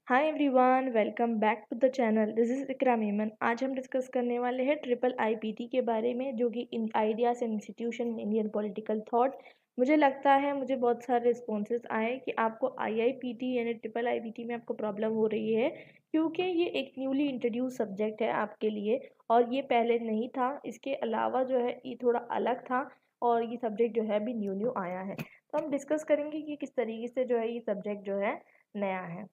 Hi everyone, welcome back to the channel. This is Iqra Memon. आज हम discuss करने वाले हैं ट्रिपल आईपीटी के बारे में, जो कि इन ideas and institution in Indian political thought. मुझे लगता है मुझे बहुत सारे रिस्पॉन्सेज आए कि आपको आईआईपीटी यानी ट्रिपल आईपीटी में आपको प्रॉब्लम हो रही है, क्योंकि ये एक न्यूली इंट्रोड्यूस सब्जेक्ट है आपके लिए और ये पहले नहीं था। इसके अलावा जो है ये थोड़ा अलग था और ये सब्जेक्ट जो है अभी न्यू न्यू आया है। तो हम डिस्कस करेंगे कि किस तरीके से जो है ये सब्जेक्ट जो है नया है।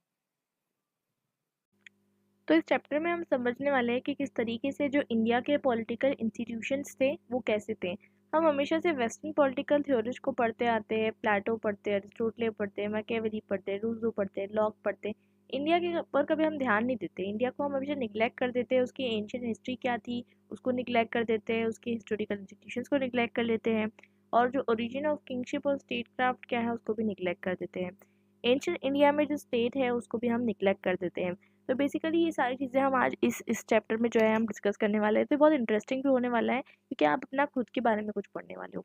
तो इस चैप्टर में हम समझने वाले हैं कि किस तरीके से जो इंडिया के पॉलिटिकल इंस्टीट्यूशंस थे वो कैसे थे। हम हमेशा से वेस्टर्न पॉलिटिकल थ्योरीज को पढ़ते आते हैं, प्लेटो पढ़ते हैं, अरिस्टोटल पढ़ते हैं, मैकियावेली पढ़ते हैं, रूसो पढ़ते हैं, लॉक पढ़ते हैं। इंडिया के ऊपर कभी हम ध्यान नहीं देते, इंडिया को हम हमेशा निगलेक्ट कर देते हैं। उसकी एंशियंट हिस्ट्री क्या थी उसको निगलेक्ट कर देते हैं, उसके हिस्टोरिकल इंस्टीट्यूशंस को निगलेक्ट कर लेते हैं, और जो ओरिजिन ऑफ किंगशिप और स्टेट क्राफ्ट क्या है उसको भी निगलेक्ट कर देते हैं। एंशियंट इंडिया में जो स्टेट है उसको भी हम निगलेक्ट कर देते हैं। तो बेसिकली ये सारी चीज़ें हम आज इस चैप्टर में जो है हम डिस्कस करने वाले हैं। तो बहुत इंटरेस्टिंग भी होने वाला है, क्योंकि आप अपना खुद के बारे में कुछ पढ़ने वाले हो।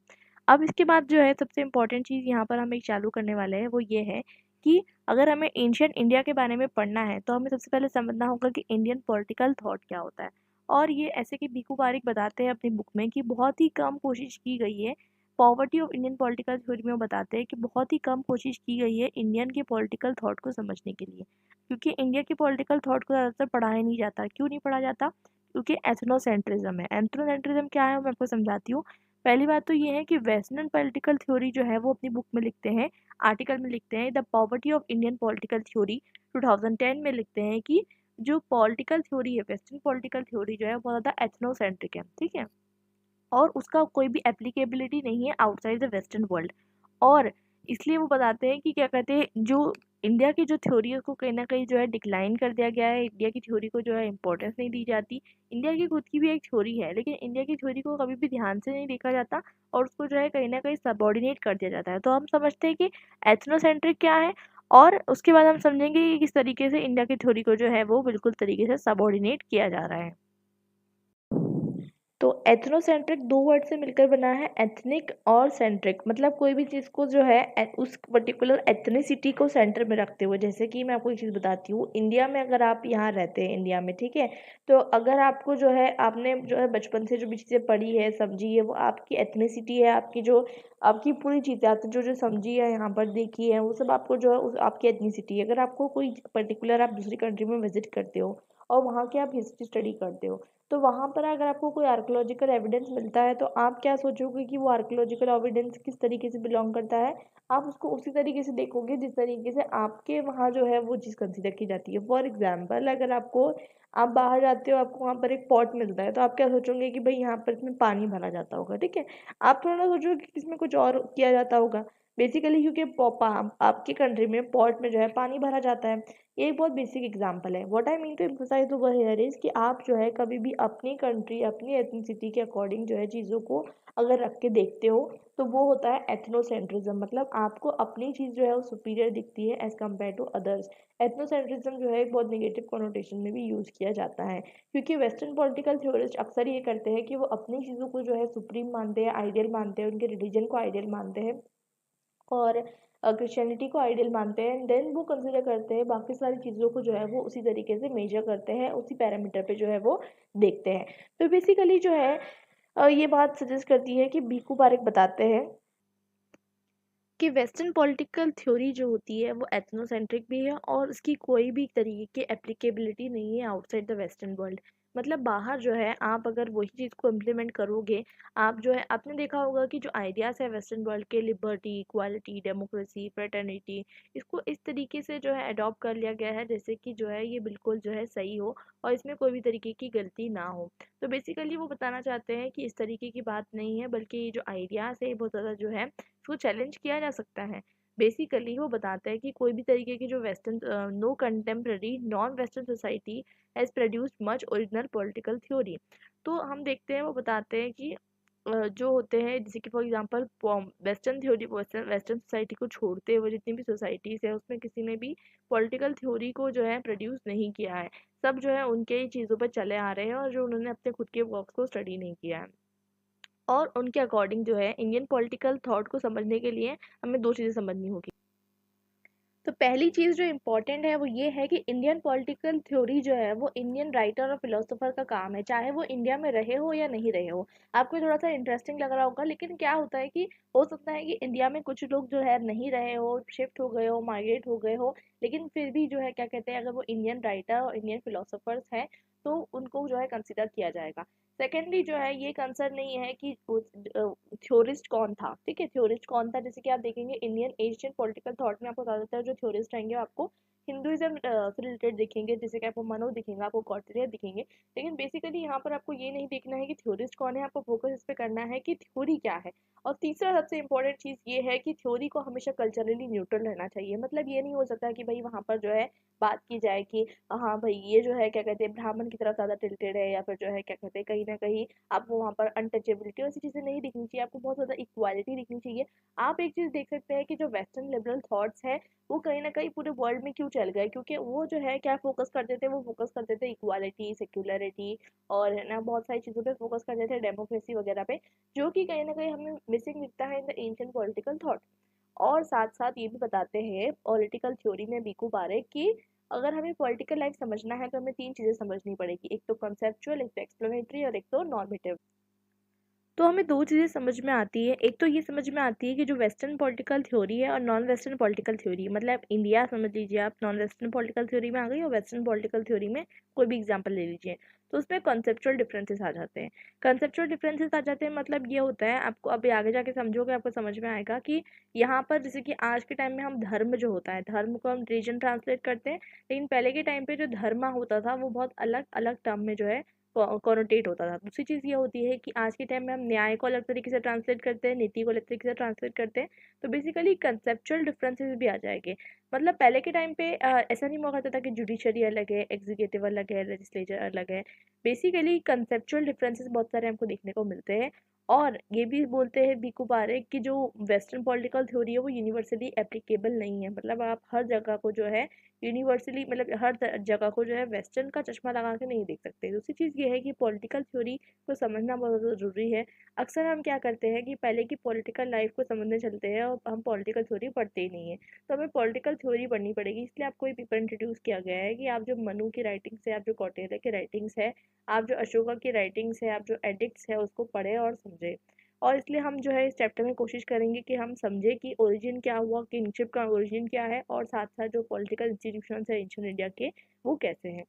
अब इसके बाद जो है सबसे इम्पोर्टेंट चीज़ यहाँ पर हम एक चालू करने वाले हैं, वो ये है कि अगर हमें एंशियंट इंडिया के बारे में पढ़ना है तो हमें सबसे पहले समझना होगा कि इंडियन पॉलिटिकल थॉट क्या होता है। और ये ऐसे कि बीकू पारिक बताते हैं अपनी बुक में कि बहुत ही कम कोशिश की गई है। Poverty of Indian political theory में वो बताते हैं कि बहुत ही कम कोशिश की गई है इंडियन के पॉलिटिकल थॉट को समझने के लिए, क्योंकि इंडिया के पॉलिटिकल थॉट को ज़्यादातर पढ़ाया नहीं जाता। क्यों नहीं पढ़ा जाता? क्योंकि एथनोसेंट्रिज्म है। एथनोसेंट्रिज्म क्या है मैं आपको समझाती हूँ। पहली बात तो ये है कि वेस्टर्न पॉलिटिकल थ्योरी जो है वो अपनी बुक में लिखते हैं, आर्टिकल में लिखते हैं the poverty of Indian political theory 2010 में लिखते हैं कि जो पॉलिटिकल थ्योरी है, वेस्टर्न पॉलिटिकल थ्योरी जो है बहुत ज़्यादा एथनोसेंट्रिक है, ठीक है, और उसका कोई भी एप्लीकेबिलिटी नहीं है आउटसाइड द वेस्टर्न वर्ल्ड। और इसलिए वो बताते हैं कि क्या कहते हैं, जो इंडिया की जो थ्योरी है उसको कहीं ना कहीं जो है डिक्लाइन कर दिया गया है। इंडिया की थ्योरी को जो है इंपॉर्टेंस नहीं दी जाती। इंडिया की खुद की भी एक थ्योरी है, लेकिन इंडिया की थ्योरी को कभी भी ध्यान से नहीं देखा जाता और उसको जो है कहीं ना कहीं सबॉर्डिनेट कर दिया जाता है। तो हम समझते हैं कि एथनोसेंट्रिक क्या है, और उसके बाद हम समझेंगे कि किस तरीके से इंडिया की थ्योरी को जो है वो बिल्कुल तरीके से सबॉर्डिनेट किया जा रहा है। तो एथनोसेंट्रिक दो वर्ड से मिलकर बना है, एथनिक और सेंट्रिक। मतलब कोई भी चीज़ को जो है उस पर्टिकुलर एथनिसिटी को सेंटर में रखते हुए। जैसे कि मैं आपको एक चीज़ बताती हूँ, इंडिया में अगर आप यहाँ रहते हैं इंडिया में, ठीक है, तो अगर आपको जो है आपने जो है बचपन से जो भी चीज़ें पढ़ी है समझी है वो आपकी एथनिसिटी है, आपकी जो आपकी पूरी चीज़ें आपने जो जो समझी है यहाँ पर देखी है वो सब आपको जो है उस आपकी एथनिसिटी है। अगर आपको कोई पर्टिकुलर आप दूसरी कंट्री में विजिट करते हो और वहाँ की आप हिस्ट्री स्टडी करते हो, तो वहाँ पर अगर आपको कोई आर्कोलॉजिकल एविडेंस मिलता है तो आप क्या सोचोगे कि वो आर्कोलॉजिकल एविडेंस किस तरीके से बिलोंग करता है। आप उसको उसी तरीके से देखोगे जिस तरीके से आपके वहाँ जो है वो चीज़ कंसिडर की जाती है। फॉर एग्जाम्पल, अगर आपको आप बाहर जाते हो, आपको वहाँ पर एक पॉट मिलता है, तो आप क्या सोचोगे कि भाई यहाँ पर इसमें पानी भरा जाता होगा, ठीक है। आप थोड़ा ना सोचोगे कि इसमें कुछ और किया जाता होगा। बेसिकली क्योंकि आपकी कंट्री में पॉट में जो है पानी भरा जाता है। ये एक बहुत बेसिक एग्जांपल है। What I mean to emphasize over here is कि आप जो है कभी भी अपनी कंट्री अपनी एथनिसिटी के अकॉर्डिंग जो है चीज़ों को अगर रख के देखते हो तो वो होता है एथनोसेंट्रिज्म। मतलब आपको अपनी चीज़ जो है वो सुपीरियर दिखती है as compare to others. Ethnocentrism जो है एक बहुत नेगेटिव कॉनोटेशन में भी यूज़ किया जाता है, क्योंकि वेस्टर्न पॉलिटिकल थ्योरिस्ट अक्सर ये करते हैं कि वो अपनी चीज़ों को जो है सुप्रीम मानते हैं, आइडियल मानते हैं, उनके रिलीजन को आइडियल मानते हैं और क्रिश्चियनिटी को आइडियल मानते हैं। देन वो कंसिडर करते हैं बाकी सारी चीज़ों को जो है वो उसी तरीके से मेजर करते हैं, उसी पैरामीटर पे जो है वो देखते हैं। तो बेसिकली जो है ये बात सजेस्ट करती है कि भीखू पारेख बताते हैं कि वेस्टर्न पॉलिटिकल थ्योरी जो होती है वो एथनोसेंट्रिक भी है और उसकी कोई भी तरीके की एप्लीकेबिलिटी नहीं है आउटसाइड द वेस्टर्न वर्ल्ड। मतलब बाहर जो है आप अगर वही चीज़ को इम्प्लीमेंट करोगे, आप जो है आपने देखा होगा कि जो आइडियाज़ है वेस्टर्न वर्ल्ड के, लिबर्टी, इक्वालिटी, डेमोक्रेसी, फ्रेटर्निटी, इसको इस तरीके से जो है अडॉप्ट कर लिया गया है जैसे कि जो है ये बिल्कुल जो है सही हो और इसमें कोई भी तरीके की गलती ना हो। तो बेसिकली वो बताना चाहते हैं कि इस तरीके की बात नहीं है, बल्कि ये जो आइडियाज़ है ये बहुत ज़्यादा जो है इसको चैलेंज किया जा सकता है। बेसिकली वो बताता है कि कोई भी तरीके की जो western no contemporary non western society has produced much original political theory. तो हम देखते हैं वो बताते हैं कि जो होते हैं जैसे कि for example western theory, western society को छोड़ते हुए जितनी भी सोसाइटीज़ है उसमें किसी ने भी पॉलिटिकल थ्योरी को जो है प्रोड्यूस नहीं किया है। सब जो है उनके ही चीज़ों पर चले आ रहे हैं और जो उन्होंने अपने खुद के वर्क्स को स्टडी नहीं किया है। और उनके अकॉर्डिंग जो है इंडियन पॉलिटिकल थॉट को समझने के लिए हमें दो चीज़ें समझनी होगी। तो पहली चीज़ जो इम्पोर्टेंट है वो ये है कि इंडियन पॉलिटिकल थ्योरी जो है वो इंडियन राइटर और फिलोसोफर का काम है, चाहे वो इंडिया में रहे हो या नहीं रहे हो। आपको थोड़ा सा इंटरेस्टिंग लग रहा होगा, लेकिन क्या होता है कि हो सकता है कि इंडिया में कुछ लोग जो है नहीं रहे हो, शिफ्ट हो गए हो, माइग्रेट हो गए हो, लेकिन फिर भी जो है क्या कहते हैं, अगर वो इंडियन राइटर और इंडियन फिलोसोफर्स हैं तो उनको जो है कंसिडर किया जाएगा। सेकेंडली जो है ये कंसर्न नहीं है कि थ्योरिस्ट कौन था, ठीक है, थ्योरिस्ट कौन था, जैसे कि आप देखेंगे इंडियन एशियन पॉलिटिकल थॉट में आपको ज़्यादातर जो थ्योरिस्ट रहेंगे आपको हिंदुइज्म से रिलेटेड दिखेंगे, जैसे कि आपको मनो दिखेंगे, आपको कौटिल्य दिखेंगे। लेकिन बेसिकली यहाँ पर आपको ये नहीं देखना है कि थ्योरिस्ट कौन है, आपको फोकस इस पे करना है कि थ्योरी क्या है। और तीसरा सबसे इंपॉर्टेंट चीज़ ये है कि थ्योरी को हमेशा कल्चरली न्यूट्रल रहना चाहिए। मतलब ये नहीं हो सकता कि भाई वहाँ पर जो है बात की जाए कि हाँ भाई ये जो है क्या कहते हैं ब्राह्मण की तरफ ज़्यादा टिल्टेड है, या फिर जो है क्या कहते हैं कहीं ना कहीं आपको वहाँ पर अनटचेबिलिटी ऐसी चीज़ें नहीं दिखनी चाहिए, आपको बहुत ज़्यादा इक्वालिटी दिखनी चाहिए। आप एक चीज़ देख सकते हैं कि जो वेस्टर्न लिबरल थॉट्स है वो कहीं ना कहीं पूरे वर्ल्ड में क्यों चल गए, क्योंकि वो जो है क्या फोकस करते थे, वो फोकस करते थे इक्वालिटी, सेक्युलरिटी, और है ना बहुत सारी चीज़ों पे फोकस करते थे, डेमोक्रेसी वगैरह पे, जो कि कहीं ना कहीं हमें मिसिंग दिखता है in the ancient political thought. और साथ साथ ये भी बताते हैं पॉलिटिकल थ्योरी में बीकू बारे कि अगर हमें पॉलिटिकल लाइफ समझना है तो हमें तीन चीज़ें समझनी पड़ेगी, एक तो कॉन्सेप्चुअल, एक तो एक्सप्लेनेटरी और एक तो नॉर्मेटिव। तो हमें दो चीज़ें समझ में आती है, एक तो ये समझ में आती है कि जो वेस्टर्न पॉलिटिकल थ्योरी है और नॉन वेस्टर्न पॉलिटिकल थ्योरी, मतलब इंडिया समझ लीजिए आप नॉन वेस्टर्न पॉलिटिकल थ्योरी में आ गई और वेस्टर्न पॉलिटिकल थ्योरी में कोई भी एग्जांपल ले लीजिए, तो उसमें कॉन्सेप्चुअल डिफरेंसेस आ जाते हैं। कॉन्सेप्चुअल डिफरेंसेस आ जाते हैं मतलब ये होता है, आपको अभी आगे जाके समझोगे आपको समझ में आएगा कि यहाँ पर जैसे कि आज के टाइम में हम धर्म जो होता है, धर्म को हम रिलीजन ट्रांसलेट करते हैं, लेकिन पहले के टाइम पे जो धर्म होता था वो बहुत अलग अलग टर्म में जो है कॉनोटेट होता था। दूसरी चीज़ ये होती है कि आज के टाइम में हम न्याय को अलग तरीके से ट्रांसलेट करते हैं, नीति को अलग तरीके से ट्रांसलेट करते हैं, तो बेसिकली कंसेप्चुअल डिफरेंसेस भी आ जाएंगे। मतलब पहले के टाइम पे ऐसा नहीं हुआ करता था कि जुडिशरी अलग है, एग्जीक्यूटिव अलग है, लेजिस्लेचर अलग है। बेसिकली कंसेप्चुअल डिफरेंसेस बहुत सारे हमको देखने को मिलते हैं। और ये भी बोलते हैं बीकू पारेख कि जो वेस्टर्न पॉलिटिकल थ्योरी है वो यूनिवर्सली एप्लीकेबल नहीं है, मतलब आप हर जगह को जो है यूनिवर्सली, मतलब हर जगह को जो है वेस्टर्न का चश्मा लगा के नहीं देख सकते। दूसरी चीज़ ये है कि पॉलिटिकल थ्योरी को समझना बहुत ज़्यादा ज़रूरी है। अक्सर हम क्या करते हैं कि पहले की पॉलिटिकल लाइफ को समझने चलते हैं और हम पॉलिटिकल थ्योरी पढ़ते ही नहीं है। तो हमें पॉलिटिकल थ्योरी पढ़नी पड़ेगी, इसलिए आपको ये पेपर इंट्रोड्यूस किया गया है कि आप जो मनु की राइटिंग्स है, आप जो कौटिल्य की राइटिंग्स है, आप जो अशोका की राइटिंग्स है, आप जो एडिक्ट्स है उसको पढ़ें और समझें। और इसलिए हम जो है इस चैप्टर में कोशिश करेंगे कि हम समझें कि ओरिजिन क्या हुआ, किंगशिप का ओरिजिन क्या है, और साथ साथ जो पॉलिटिकल इंस्टीट्यूशन है एंशिएंट इंडिया के वो कैसे हैं।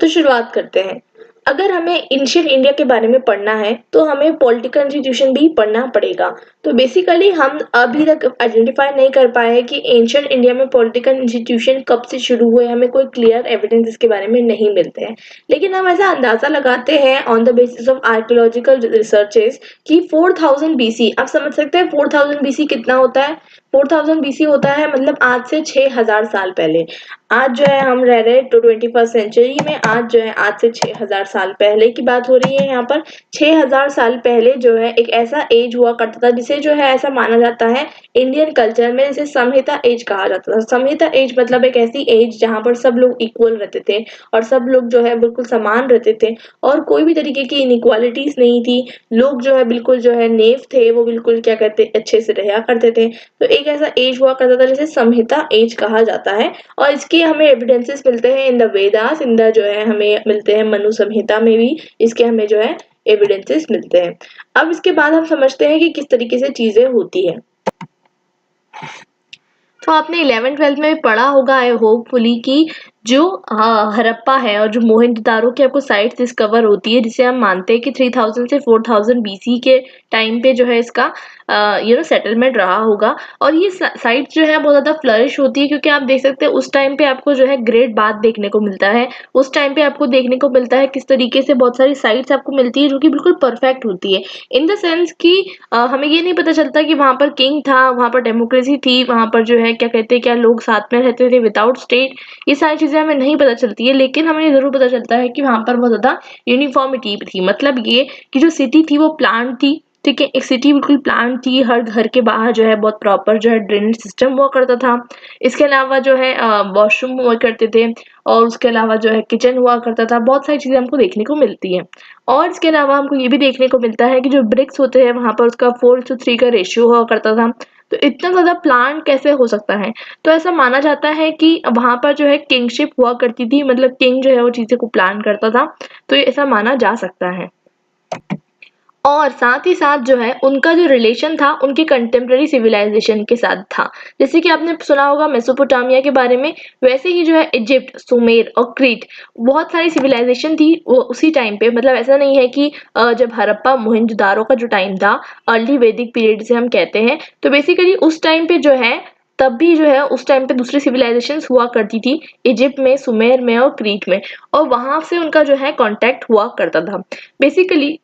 तो शुरुआत करते हैं। अगर हमें एंशिएंट इंडिया के बारे में पढ़ना है तो हमें पॉलिटिकल इंस्टीट्यूशन भी पढ़ना पड़ेगा। तो बेसिकली हम अभी तक आइडेंटिफाई नहीं कर पाए हैं कि एंशिएंट इंडिया में पॉलिटिकल इंस्टीट्यूशन कब से शुरू हुए, हमें कोई क्लियर एविडेंस इसके बारे में नहीं मिलते हैं। लेकिन हम ऐसा अंदाजा लगाते हैं on the basis of archaeological researches कि 4000 बीसी, आप समझ सकते हैं 4000 बीसी कितना होता है। 4000 बीसी होता है मतलब आज से 6000 साल पहले। आज जो है हम रह रहे 21st सेंचुरी में, आज जो है आज से 6000 साल पहले की बात हो रही है। यहाँ पर 6000 साल पहले जो है एक ऐसा एज हुआ करता था जिसे जो है ऐसा माना जाता है इंडियन कल्चर में, जिसे संहिता एज कहा जाता था। संहिता एज मतलब एक ऐसी एज जहाँ पर सब लोग इक्वल रहते थे और सब लोग जो है बिल्कुल समान रहते थे और कोई भी तरीके की इनइक्वालिटीज नहीं थी। लोग जो है बिल्कुल जो है नेव थे, वो बिल्कुल क्या कहते अच्छे से रहा करते थे। तो एक ऐसा एज हुआ करता था जिसे संहिता एज कहा जाता है और इसके हमें एविडेंसेस मिलते हैं in the Vedas, in the जो है हमें मिलते हैं मनु संहिता में भी इसके हमें जो है एविडेंसेस मिलते हैं। अब इसके बाद हम समझते हैं कि किस तरीके से चीजें होती है। तो आपने 11th-12th में भी पढ़ा होगा आई होपफुली कि जो हड़प्पा है और जो मोहनजोदारो की आपको साइट डिस्कवर होती है, जिसे हम मानते हैं कि 3000 से 4000 बीसी के टाइम पे जो है इसका सेटलमेंट रहा होगा। और ये साइट जो है बहुत ज़्यादा फ्लरिश होती है क्योंकि आप देख सकते हैं उस टाइम पे आपको जो है ग्रेट बाथ देखने को मिलता है। उस टाइम पे आपको देखने को मिलता है किस तरीके से बहुत सारी साइट्स आपको मिलती है जो कि बिल्कुल परफेक्ट होती है, इन द सेंस कि हमें ये नहीं पता चलता कि वहाँ पर किंग था, वहाँ पर डेमोक्रेसी थी, वहाँ पर जो है क्या कहते हैं क्या लोग साथ में रहते थे विदाउट स्टेट, ये सारी चीज़ें हमें नहीं पता चलती है। लेकिन हमें ज़रूर पता चलता है कि वहाँ पर बहुत ज़्यादा यूनिफॉर्मिटी थी, मतलब ये कि जो सिटी थी वो प्लान थी, ठीक है, एक सिटी बिल्कुल प्लान थी। हर घर के बाहर जो है बहुत प्रॉपर जो है ड्रेनेज सिस्टम हुआ करता था। इसके अलावा जो है वॉशरूम हुआ करते थे और उसके अलावा जो है किचन हुआ करता था। बहुत सारी चीज़ें हमको देखने को मिलती हैं और इसके अलावा हमको ये भी देखने को मिलता है कि जो ब्रिक्स होते हैं वहाँ पर उसका 4:3 का रेशियो हुआ करता था। तो इतना ज़्यादा प्लान कैसे हो सकता है? तो ऐसा माना जाता है कि वहाँ पर जो है किंगशिप हुआ करती थी, मतलब किंग जो है वो चीज़ों को प्लान करता था, तो ये ऐसा माना जा सकता है। और साथ ही साथ जो है उनका जो रिलेशन था उनके कंटेम्प्रेरी सिविलाइजेशन के साथ था। जैसे कि आपने सुना होगा मेसोपोटामिया के बारे में, वैसे ही जो है इजिप्ट, सुमेर और क्रीट, बहुत सारी सिविलाइजेशन थी वो उसी टाइम पे। मतलब ऐसा नहीं है कि जब हड़प्पा मोहनजोदारो का जो टाइम था, अर्ली वैदिक पीरियड से हम कहते हैं, तो बेसिकली उस टाइम पे जो है तब भी जो है उस टाइम पे दूसरी सिविलाइजेशंस हुआ करती थी, इजिप्ट में, सुमेर में और क्रीट में, और वहां से उनका जो है कांटेक्ट हुआ करता था। बेसिकली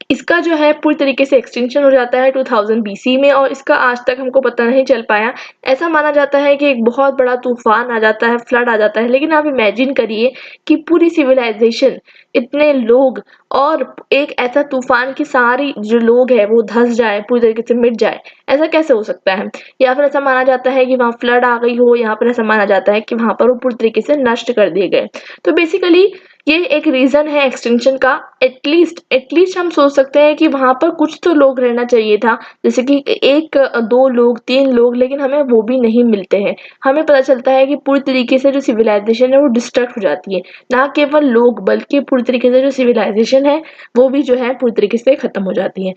इसका जो है पूरी तरीके से एक्सटिंक्शन हो जाता है 2000 बीसी में, और इसका आज तक हमको पता नहीं चल पाया। ऐसा माना जाता है कि एक बहुत बड़ा तूफान आ जाता है, फ्लड आ जाता है, लेकिन आप इमेजिन करिए कि पूरी सिविलाइजेशन, इतने लोग, और एक ऐसा तूफान की सारी जो लोग हैं वो धंस जाए, पूरी तरीके से मिट जाए, ऐसा कैसे हो सकता है? या फिर ऐसा माना जाता है कि वहाँ फ्लड आ गई हो, यहाँ पर ऐसा माना जाता है कि वहाँ पर वो पूरी तरीके से नष्ट कर दिए गए। तो बेसिकली ये एक रीजन है एक्सटिंक्शन का। एटलीस्ट हम सोच सकते हैं कि वहां पर कुछ तो लोग रहना चाहिए था, जैसे कि एक, दो लोग, तीन लोग, लेकिन हमें वो भी नहीं मिलते हैं। हमें पता चलता है कि पूरी तरीके से जो सिविलाइजेशन है वो डिस्ट्रक्ट हो जाती है, ना केवल लोग बल्कि पूरी तरीके से जो सिविलाइजेशन है वो भी जो है पूरी तरीके से खत्म हो जाती है।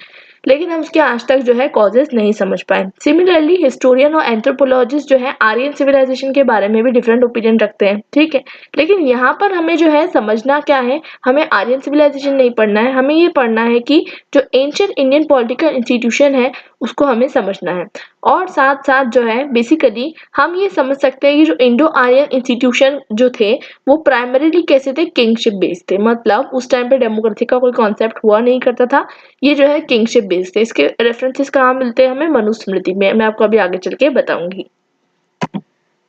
लेकिन हम उसके आज तक जो है कॉजेस नहीं समझ पाए। सिमिलरली हिस्टोरियन और एंथ्रोपोलॉजिस्ट जो है आर्यन सिविलाइजेशन के बारे में भी डिफरेंट ओपिनियन रखते हैं, ठीक है। लेकिन यहाँ पर हमें जो है समझना क्या है, हमें आर्यन सिविलाइजेशन नहीं पढ़ना है, हमें ये पढ़ना है कि जो एंशिएंट इंडियन पॉलिटिकल इंस्टीट्यूशन है उसको हमें समझना है। और साथ साथ जो है बेसिकली हम ये समझ सकते हैं कि जो इंडो आर्यन इंस्टीट्यूशन जो थे वो प्राइमरीली कैसे थे, किंगशिप बेस्ड थे। मतलब उस टाइम पे डेमोक्रेसी का कोई कॉन्सेप्ट हुआ नहीं करता था, ये जो है किंगशिप बेस्ड थे। इसके रेफरेंसेस कहाँ मिलते हैं हमें? मनुस्मृति में, मैं आपको अभी आगे चल के बताऊंगी।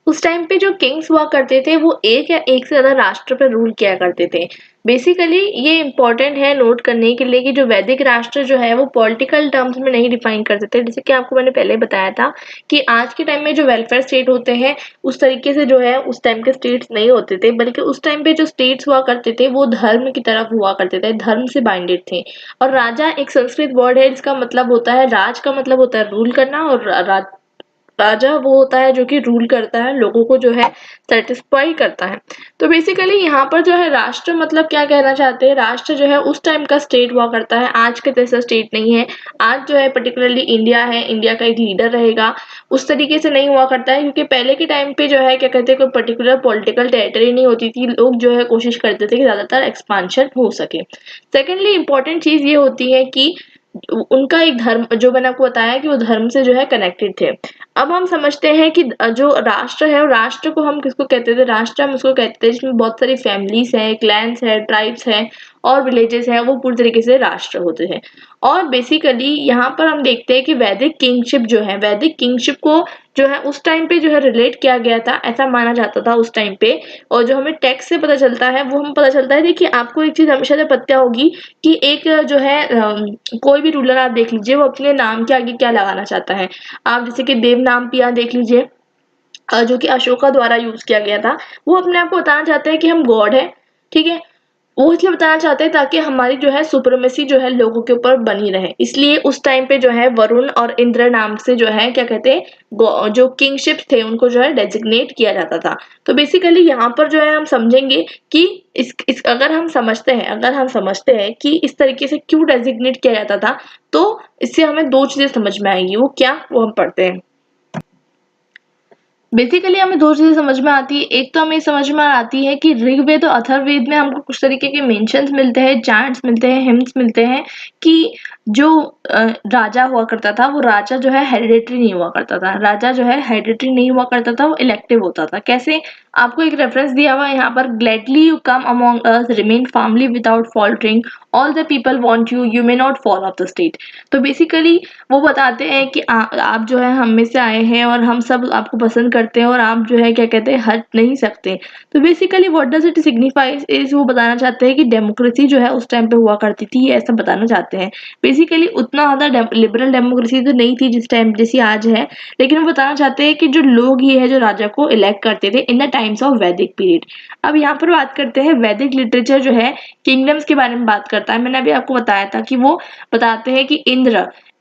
उस टाइम पे जो किंग्स हुआ करते थे वो एक या एक से ज्यादा राष्ट्र पर रूल किया करते थे। बेसिकली ये इम्पोर्टेंट है नोट करने के लिए कि जो वैदिक राष्ट्र जो है वो पॉलिटिकल टर्म्स में नहीं डिफाइन करते थे। जैसे कि आपको मैंने पहले बताया था कि आज के टाइम में जो वेलफेयर स्टेट होते हैं उस तरीके से जो है उस टाइम के स्टेट्स नहीं होते थे, बल्कि उस टाइम पे जो स्टेट्स हुआ करते थे वो धर्म की तरफ हुआ करते थे, धर्म से बाइंडेड थे। और राजा एक संस्कृत वर्ड है जिसका मतलब होता है, राज का मतलब होता है रूल करना, और राजा वो होता है जो कि रूल करता है, लोगों को जो है सेटिस्फाई करता है। तो बेसिकली यहाँ पर जो है राष्ट्र मतलब क्या कहना चाहते हैं, राष्ट्र जो है उस टाइम का स्टेट हुआ करता है, आज के जैसा स्टेट नहीं है। आज जो है पर्टिकुलरली इंडिया है, इंडिया का एक लीडर रहेगा, उस तरीके से नहीं हुआ करता है, क्योंकि पहले के टाइम पे जो है क्या कहते हैं कोई पर्टिकुलर पॉलिटिकल टेरिटरी नहीं होती थी, लोग जो है कोशिश करते थे कि ज्यादातर एक्सपांशन हो सके। सेकेंडली इंपॉर्टेंट चीज ये होती है कि उनका एक धर्म, जो मैंने आपको बताया कि वो धर्म से जो है कनेक्टेड थे। अब हम समझते हैं कि जो राष्ट्र है, राष्ट्र को हम किसको कहते थे? राष्ट्र हम उसको कहते थे जिसमें बहुत सारी फैमिलीज है, क्लैंस है, ट्राइब्स है और विलेजेस है, वो पूरी तरीके से राष्ट्र होते हैं। और बेसिकली यहाँ पर हम देखते हैं कि वैदिक किंगशिप जो है, वैदिक किंगशिप को जो है उस टाइम पे जो है रिलेट किया गया था, ऐसा माना जाता था उस टाइम पे। और जो हमें टेक्स्ट से पता चलता है वो हमें पता चलता है, देखिए आपको एक चीज हमेशा से पता होगी कि एक जो है कोई भी रूलर आप देख लीजिए वो अपने नाम के आगे क्या लगाना चाहता है। आप जैसे कि देव नाम पिया देख लीजिए, जो कि अशोका द्वारा यूज किया गया था। वो अपने आप को बताना चाहते हैं कि हम गॉड है, ठीक है। वो इसलिए बताना चाहते हैं ताकि हमारी जो है सुप्रीमेसी जो है लोगों के ऊपर बनी रहे। इसलिए उस टाइम पे जो है वरुण और इंद्र नाम से जो है क्या कहते हैं जो किंगशिप थे उनको जो है डेजिग्नेट किया जाता था। तो बेसिकली यहाँ पर जो है हम समझेंगे कि इस अगर हम समझते हैं कि इस तरीके से क्यों डेजिग्नेट किया जाता था, तो इससे हमें दो चीजें समझ में आएंगी। वो क्या, वो हम पढ़ते हैं। बेसिकली हमें दो चीजें समझ में आती है। एक तो हमें समझ में आती है कि ऋग्वेद और अथर्ववेद में हमको कुछ तरीके के मेंशंस मिलते हैं, चार्ट्स मिलते हैं, हिम्स मिलते हैं कि जो राजा हुआ करता था वो राजा जो है हेरिडेटरी नहीं हुआ करता था। राजा जो है हेरिडेटरी नहीं हुआ करता था, वो इलेक्टिव होता था। कैसे? आपको एक रेफरेंस दिया हुआ है यहाँ पर, gladly you come among us, remain firmly without faltering, all the people want you, you may not fall of the state. तो बेसिकली वो बताते हैं कि आप जो है हम में से आए हैं और हम सब आपको पसंद करते हैं और आप जो है क्या कहते हैं हट नहीं सकते। तो basically what does it signifies is, वो बताना चाहते हैं कि डेमोक्रेसी जो है उस टाइम पे हुआ करती थी, ये ऐसा बताना चाहते हैं। बेसिकली उतना ज्यादा लिबरल डेमोक्रेसी तो नहीं थी जिस टाइम जैसी आज है, लेकिन वो बताना चाहते हैं कि जो लोग ही है जो राजा को इलेक्ट करते थे इन द टाइम्स ऑफ वैदिक पीरियड। अब यहाँ पर बात करते हैं वैदिक लिटरेचर जो है किंगडम्स के बारे में बात करता है। मैंने अभी आपको बताया था कि वो बताते हैं कि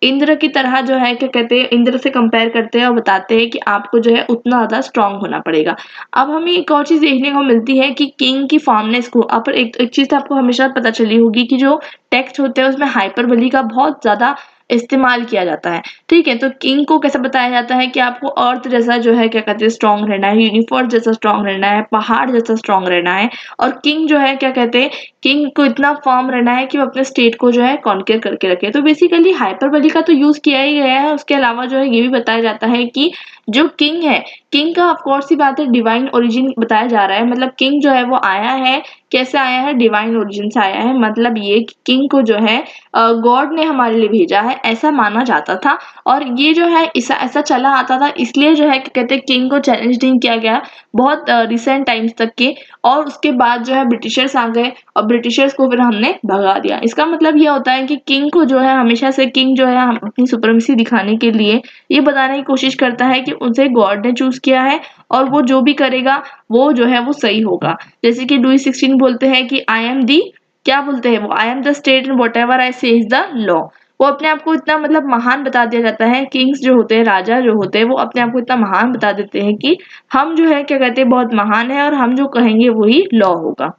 इंद्र की तरह जो है क्या कहते हैं, इंद्र से कंपेयर करते हैं और बताते हैं कि आपको जो है उतना ज़्यादा स्ट्रांग होना पड़ेगा। अब हमें एक और चीज़ देखने को मिलती है कि किंग की फॉर्मनेस को, अब एक चीज़ तो आपको हमेशा पता चली होगी कि जो टेक्स्ट होते हैं उसमें हाइपरबोली का बहुत ज़्यादा इस्तेमाल किया जाता है, ठीक है। तो किंग को कैसे बताया जाता है कि आपको अर्थ जैसा जो है क्या कहते हैं स्ट्रांग रहना है, यूनिवर्स जैसा स्ट्रांग रहना है, पहाड़ जैसा स्ट्रांग रहना है। और किंग जो है क्या कहते हैं, किंग को इतना फर्म रहना है कि वो अपने स्टेट को जो है कॉन्कर करके रखे। तो बेसिकली हाइपरबोली का तो यूज किया ही गया है। उसके अलावा जो है ये भी बताया जाता है कि जो किंग है, किंग का ऑफ कोर्स सी बात है डिवाइन ओरिजिन बताया जा रहा है। मतलब किंग जो है वो आया है, कैसे आया है, डिवाइन ओरिजिन से आया है। मतलब ये कि किंग को जो है गॉड ने हमारे लिए भेजा है, ऐसा माना जाता था। और ये जो है ऐसा चला आता था, इसलिए जो है क्या कहते हैं किंग को चैलेंज नहीं किया गया बहुत रिसेंट टाइम्स तक के। और उसके बाद जो है ब्रिटिशर्स आ गए और ब्रिटिशर्स को फिर हमने भगा दिया। इसका मतलब ये होता है कि किंग को जो है हमेशा से किंग जो है हम अपनी सुप्रीमेसी दिखाने के लिए ये बताने की कोशिश करता है कि उसे गॉड ने चूज किया है और वो जो भी करेगा वो जो है वो सही होगा। जैसे कि लुई 16 बोलते हैं कि आई एम दी, क्या बोलते हैं वो, I am the state and what ever I से इज द लॉ। वो अपने आप को इतना मतलब महान बता दिया जाता है, किंग्स जो होते हैं, राजा जो होते हैं, वो अपने आप को इतना महान बता देते हैं कि हम जो है क्या कहते हैं बहुत महान है और हम जो कहेंगे वही लॉ होगा।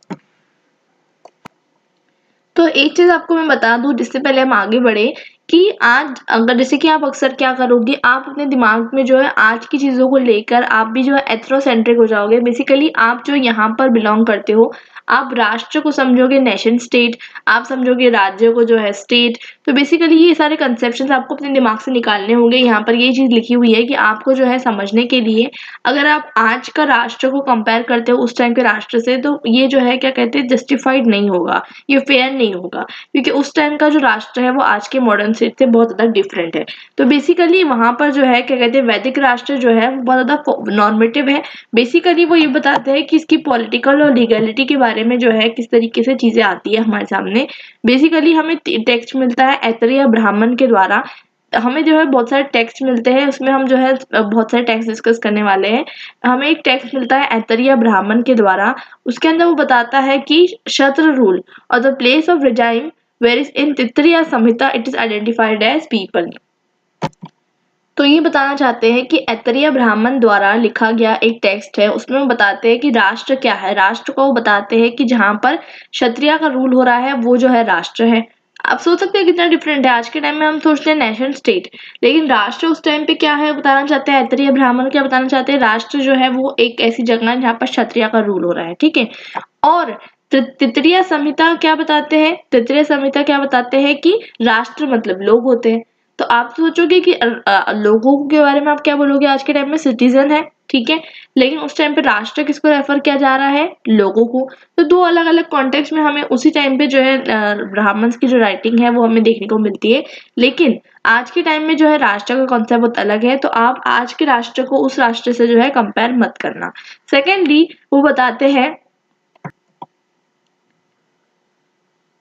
तो एक चीज आपको मैं बता दूं जिससे पहले हम आगे बढ़े कि आज अगर जैसे कि आप अक्सर क्या करोगे, आप अपने दिमाग में जो है आज की चीजों को लेकर आप भी जो है एथ्रोसेंट्रिक हो जाओगे। बेसिकली आप जो यहाँ पर बिलोंग करते हो, आप राष्ट्र को समझोगे नेशन स्टेट, आप समझोगे राज्य को जो है स्टेट। तो बेसिकली ये सारे कंसेप्शंस आपको अपने दिमाग से निकालने होंगे। यहाँ पर ये चीज लिखी हुई है कि आपको जो है समझने के लिए, अगर आप आज का राष्ट्र को कंपेयर करते हो उस टाइम के राष्ट्र से, तो ये जो है क्या कहते हैं जस्टिफाइड नहीं होगा, ये फेयर नहीं होगा, क्योंकि उस टाइम का जो राष्ट्र है वो आज के मॉडर्न स्टेट से बहुत ज्यादा डिफरेंट है। तो बेसिकली वहां पर जो है क्या कहते हैं वैदिक राष्ट्र जो है वो बहुत ज्यादा नॉर्मेटिव है। बेसिकली वो ये बताते हैं कि इसकी पॉलिटिकल और लीगलिटी के बारे में जो है किस तरीके से चीजें आती है हमारे सामने। बेसिकली हमें टेक्स्ट मिलता है ऐतरेय ब्राह्मण के द्वारा। हमें जो है बहुत सारे टेक्स्ट मिलते हैं, उसमें हम जो है बहुत सारे टेक्स्ट डिस्कस करने वाले हैं। हमें एक टेक्स्ट मिलता है ऐतरेय ब्राह्मण के द्वारा। उसके अंदर वो बताता है कि क्षत्र रूल और the place of regime where is in Taittiriya Samhita it is identified as people. तो ये बताना चाहते हैं कि ऐतरेय ब्राह्मण द्वारा लिखा गया एक टेक्स्ट है, उसमें वो बताते हैं कि राष्ट्र क्या है। राष्ट्र को वो बताते हैं कि जहां पर क्षत्रिय का रूल हो रहा है वो जो है राष्ट्र है। आप सोच सकते हैं कितना डिफरेंट है। आज के टाइम में हम सोचते हैं नेशन स्टेट, लेकिन राष्ट्र उस टाइम पे क्या है बताना चाहते हैं ऐतरेय ब्राह्मण क्या बताना चाहते हैं, राष्ट्र जो है वो एक ऐसी जगह है जहाँ पर क्षत्रिय का रूल हो रहा है, ठीक है। और तैत्तिरीय संहिता क्या बताते हैं, तैत्तिरीय संहिता क्या बताते हैं कि राष्ट्र मतलब लोग होते हैं। तो आप सोचोगे कि लोगों के बारे में आप क्या बोलोगे, आज के टाइम में सिटीजन है, ठीक है, लेकिन उस टाइम पे राष्ट्र किसको रेफर किया जा रहा है, लोगों को। तो दो अलग अलग कॉन्टेक्स्ट में हमें उसी टाइम पे जो है ब्राह्मण की जो राइटिंग है वो हमें देखने को मिलती है। लेकिन आज के टाइम में जो है राष्ट्र का कॉन्सेप्ट बहुत अलग है, तो आप आज के राष्ट्र को उस राष्ट्र से जो है कंपेयर मत करना। सेकेंडली वो बताते हैं